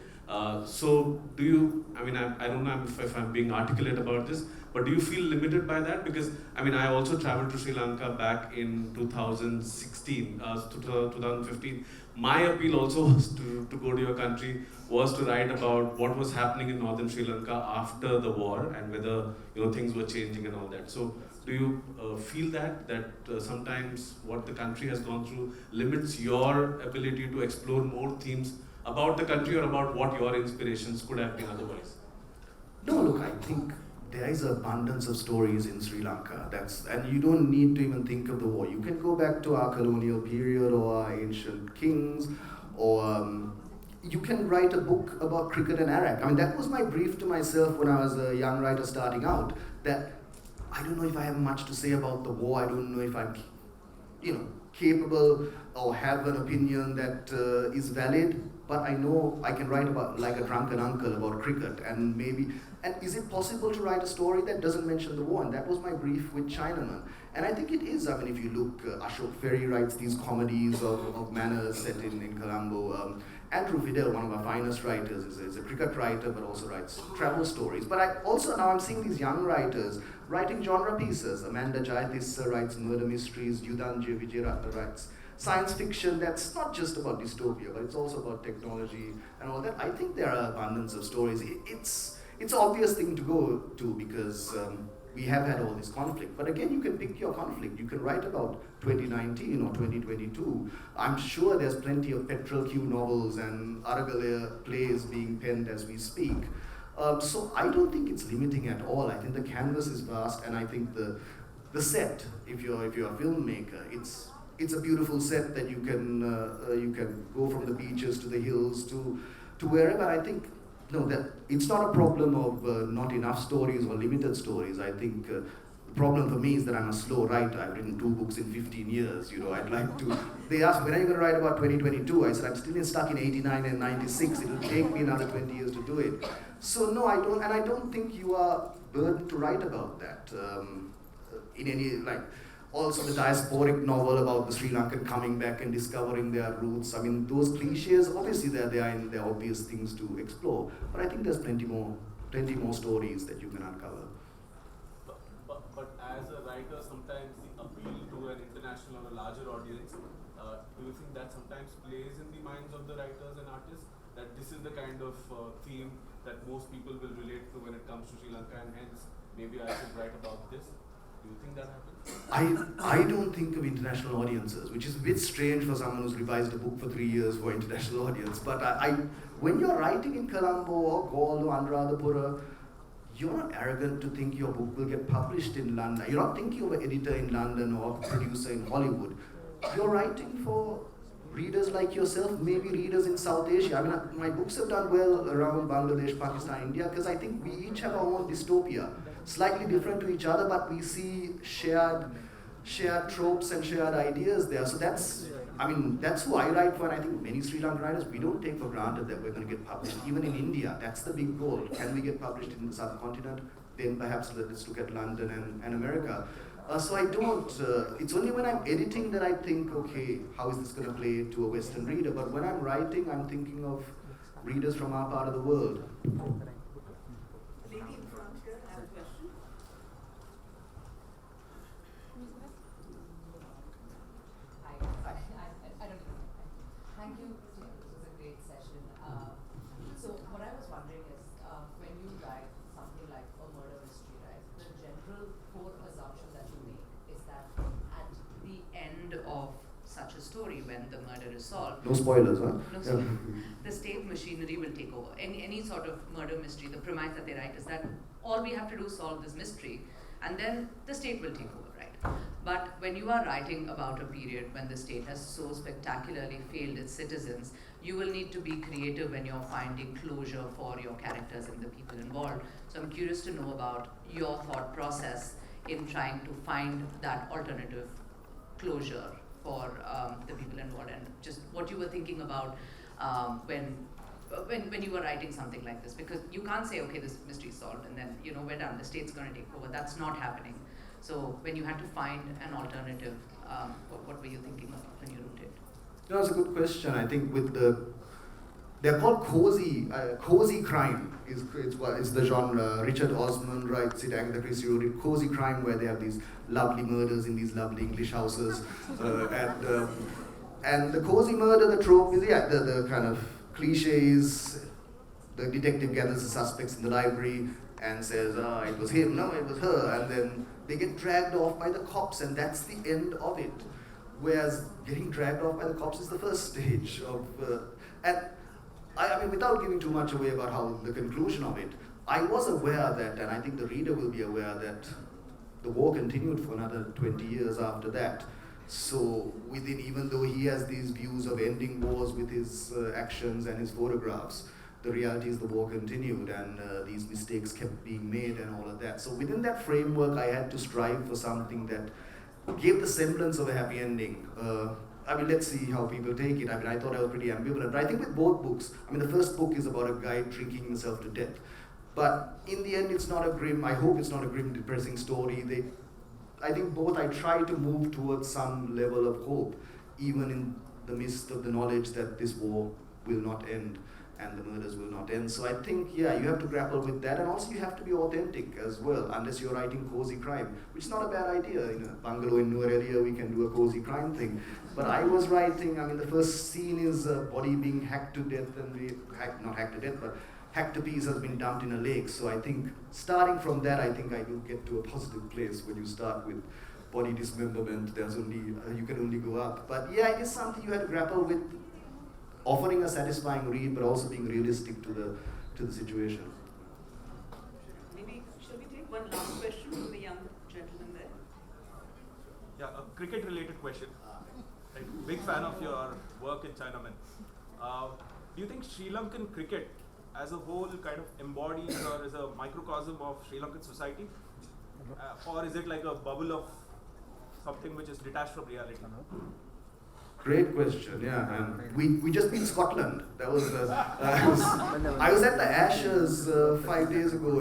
So do you, I don't know if I'm being articulate about this, but do you feel limited by that? Because, I also traveled to Sri Lanka back in 2016, 2015. My appeal also was to go to your country, was to write about what was happening in northern Sri Lanka after the war and whether things were changing and all that. So do you feel that sometimes what the country has gone through limits your ability to explore more themes about the country or about what your inspirations could have been otherwise? No, look, I think there is an abundance of stories in Sri Lanka. And you don't need to even think of the war. You can go back to our colonial period or our ancient kings, or you can write a book about cricket and Iraq. That was my brief to myself when I was a young writer starting out, that I don't know if I have much to say about the war. I don't know if I'm capable or have an opinion that is valid, but I know I can write about, like a drunken uncle, about cricket, and is it possible to write a story that doesn't mention the war? And that was my brief with Chinaman. And I think it is. If you look, Ashok Ferry writes these comedies of manners set in Colombo. Andrew Fidel, one of our finest writers, is a cricket writer, but also writes travel stories. But now I'm seeing these young writers writing genre pieces. Amanda Jayatissa writes murder mysteries. Yudhanje Vijayaratna writes science fiction that's not just about dystopia, but it's also about technology and all that. I think there are abundance of stories. It's an obvious thing to go to because we have had all this conflict. But again, you can pick your conflict. You can write about 2019 or 2022. I'm sure there's plenty of Petrol Q novels and Aragalaya plays being penned as we speak. So I don't think it's limiting at all. I think the canvas is vast, and I think the set, if you're a filmmaker, it's a beautiful set that you can go from the beaches to the hills to wherever. I think that it's not a problem of not enough stories or limited stories. I think the problem for me is that I'm a slow writer. I've written 2 books in 15 years. I'd like to. They asked, when are you going to write about 2022? I said, I'm still stuck in 89 and 96. It'll take me another 20 years to do it. So no, I don't, and I don't think you are burdened to write about that. In any, also the diasporic novel about the Sri Lankan coming back and discovering their roots. Those cliches, obviously they're obvious things to explore, but I think there's plenty more stories that you can uncover. But as a writer, sometimes the appeal to an international or a larger audience, do you think that sometimes plays in the minds of the writers and artists, that this is the kind of theme that most people will relate to when it comes to Sri Lanka, and hence maybe I should write about this? Do you think that happens? I don't think of international audiences, which is a bit strange for someone who's revised a book for 3 years for international audience. But when you're writing in Colombo or Galle or Anuradhapura, you're not arrogant to think your book will get published in London. You're not thinking of an editor in London or a producer in Hollywood. You're writing for readers like yourself, maybe readers in South Asia. My books have done well around Bangladesh, Pakistan, India, because I think we each have our own dystopia. Slightly different to each other, but we see shared tropes and shared ideas there. So that's who I write for, and I think many Sri Lankan writers, we don't take for granted that we're going to get published. Even in India, that's the big goal. Can we get published in the subcontinent? then perhaps let's look at London and America. So I don't, it's only when I'm editing that I think, okay, how is this going to play to a Western reader? But when I'm writing, I'm thinking of readers from our part of the world. Lady in front here has a question. I don't know. Thank you. This was a great session. So what I was wondering is, when you write something like a murder mystery, right, the general core assumption that you make is that at the end of such a story, when the murder is solved, No spoilers, huh? no, so the state machinery will take over. Any sort of murder mystery, the premise that they write is that all we have to do is solve this mystery, and then the state will take over, right? But when you are writing about a period when the state has so spectacularly failed its citizens, you will need to be creative when you're finding closure for your characters and the people involved. So I'm curious to know about your thought process in trying to find that alternative closure for the people involved, and just what you were thinking about when you were writing something like this, because you can't say, okay, this mystery is solved and then we're done, the state's going to take over. That's not happening. So when you had to find an alternative, what were you thinking about when you wrote it? That's a good question. I think with they're called cozy crime. It's the genre. Richard Osman writes it, Agatha Christie wrote it. Cozy crime, where they have these lovely murders in these lovely English houses, and the cozy murder, the trope is the kind of cliches. The detective gathers the suspects in the library and says, it was him, no, it was her, and then they get dragged off by the cops, and that's the end of it. Whereas getting dragged off by the cops is the first stage of, and I mean, without giving too much away about how the conclusion of it, I was aware that, and I think the reader will be aware that the war continued for another 20 years after that. So even though he has these views of ending wars with his actions and his photographs, the reality is the war continued, and these mistakes kept being made and all of that. So within that framework, I had to strive for something that gave the semblance of a happy ending. I mean, let's see how people take it. I mean, I thought I was pretty ambivalent. But I think with both books, I mean, the first book is about a guy drinking himself to death. But in the end, it's not a grim, I hope it's not a grim, depressing story. I think both, I try to move towards some level of hope, even in the midst of the knowledge that this war will not end and the murders will not end. So I think, yeah, you have to grapple with that, and also you have to be authentic as well, unless you're writing cozy crime, which is not a bad idea. In a bungalow in Nuerelia, we can do a cozy crime thing. But I was writing, I mean, the first scene is a body being hacked to death, and not hacked to death, but hacked to pieces, has been dumped in a lake. So I think, starting from that, I think I will get to a positive place. When you start with body dismemberment, there's only, you can only go up. But yeah, it is something you have to grapple with, offering a satisfying read, but also being realistic to the situation. Maybe, shall we take one last question from the young gentleman there? Yeah, a cricket-related question. Right, big fan of your work in Chinaman. Do you think Sri Lankan cricket as a whole kind of embodies or is a microcosm of Sri Lankan society? Or is it like a bubble of something which is detached from reality? Great question, yeah. And we just beat Scotland. That was I was at the Ashes 5 days ago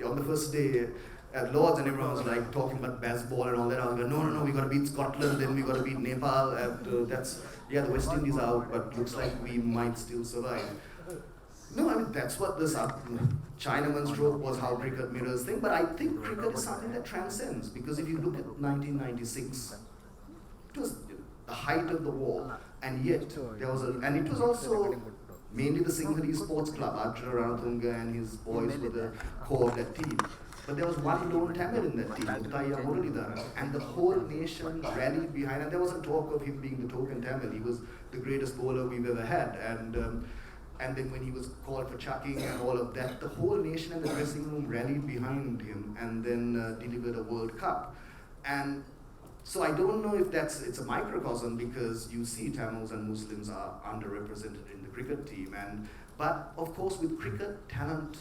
on the first day at Lords, and everyone was like talking about baseball and all that. I was like, no, we got to beat Scotland, then we got to beat Nepal, and the West Indies are out, but looks like we might still survive. No, I mean, that's what this Chinaman's trope was, how cricket mirrors thing. But I think cricket is something that transcends, because if you look at 1996, it was the height of the war, and yet there was and it was also mainly the Sinhalese sports club. Arjuna Ranatunga and his boys were the core of that team. But there was one lone Tamil in that team, Uttaya Muralidharan, and the whole nation rallied behind. And there was a talk of him being the token Tamil. He was the greatest bowler we've ever had, and then when he was called for chucking and all of that, the whole nation and the dressing room rallied behind him, and then delivered a World Cup. And so I don't know if it's a microcosm, because you see Tamils and Muslims are underrepresented in the cricket team, but of course with cricket, talent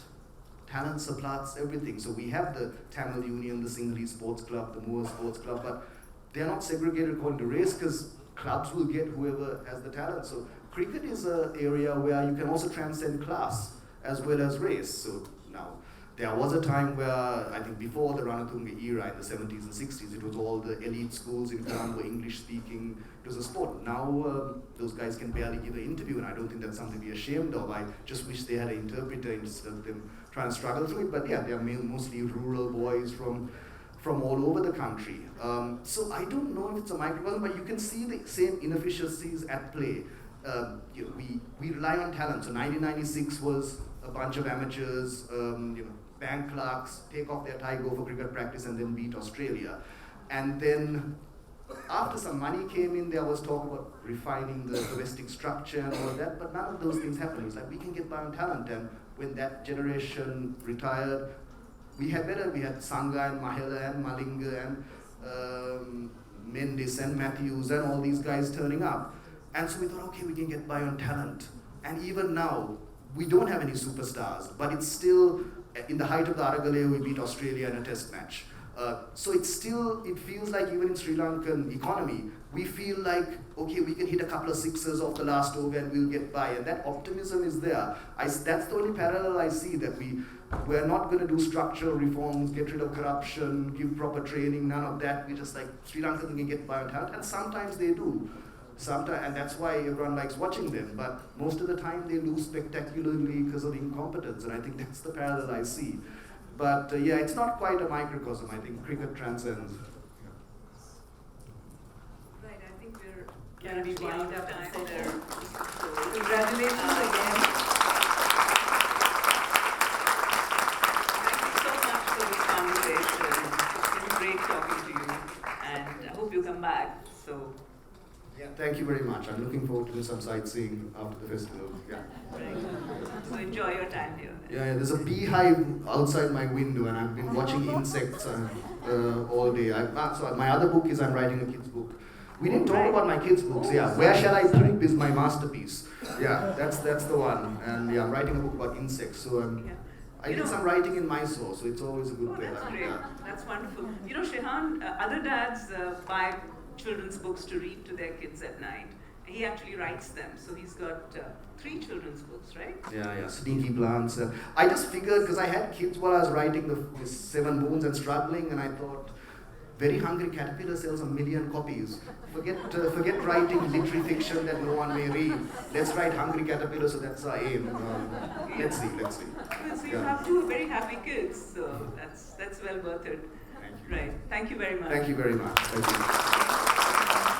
supplants everything. So we have the Tamil Union, the Sinhalese Sports Club, the Moor Sports Club, but they're not segregated according to race, because clubs will get whoever has the talent. So cricket is an area where you can also transcend class as well as race. So now, There was a time where, I think before the Ranatunga era in the 70s and 60s, it was all the elite schools in Colombo, English speaking. It was a sport. Now those guys can barely give an interview, and I don't think that's something to be ashamed of. I just wish they had an interpreter instead of them trying to struggle through it. But yeah, they're mostly rural boys from all over the country. So I don't know if it's a microcosm, but you can see the same inefficiencies at play. We rely on talent. So 1996 was a bunch of amateurs, bank clerks, take off their tie, go for cricket practice, and then beat Australia. And then after some money came in, there was talk about refining the domestic structure and all that, but none of those things happened. It was like, we can get by on talent. And when that generation retired, we had Sangha and Mahela and Malinga and Mendes and Matthews and all these guys turning up. And so we thought, okay, we can get by on talent. And even now, we don't have any superstars, but it's still, in the height of the Aragale, we beat Australia in a test match. So it feels like even in Sri Lankan economy, we feel like, okay, we can hit a couple of sixes off the last over and we'll get by. And that optimism is there. That's the only parallel I see, that we're not going to do structural reforms, get rid of corruption, give proper training, none of that. We're just like, Sri Lanka can get by on talent, and sometimes they do. And that's why everyone likes watching them. But most of the time they lose spectacularly because of incompetence, and I think that's the parallel I see. But yeah, it's not quite a microcosm. I think cricket transcends. Right, I think we're Can we actually wind out of up time and there. Congratulations again. Thank you so much for this conversation. It's been great talking to you, and I hope you come back. So, Yeah, thank you very much. I'm looking forward to doing some sightseeing after the festival. Yeah. right. So enjoy your time here. Yeah, there's a beehive outside my window, and I've been watching insects all day. So my other book is I'm writing a kids' book. We didn't talk about my kids' books. Yeah, Where Shall I Poop is my masterpiece. Yeah, that's the one. And yeah, I'm writing a book about insects. So I did some writing in Mysore, so it's always a good Oh, thing. that's great. Yeah. That's wonderful. You know, Shehan, other dads buy children's books to read to their kids at night. He actually writes them. So he's got 3 children's books, right? Yeah, Sneaky Plants. I just figured, because I had kids while I was writing the 7 Moons and struggling, and I thought, Very Hungry Caterpillar sells 1 million copies. Forget writing literary fiction that no one may read. Let's write Hungry Caterpillar, so that's our aim. Let's see. Well, so you have 2 very happy kids, so that's well worth it. Thank you. Right. Thank you very much. Thank you very much. Thank you.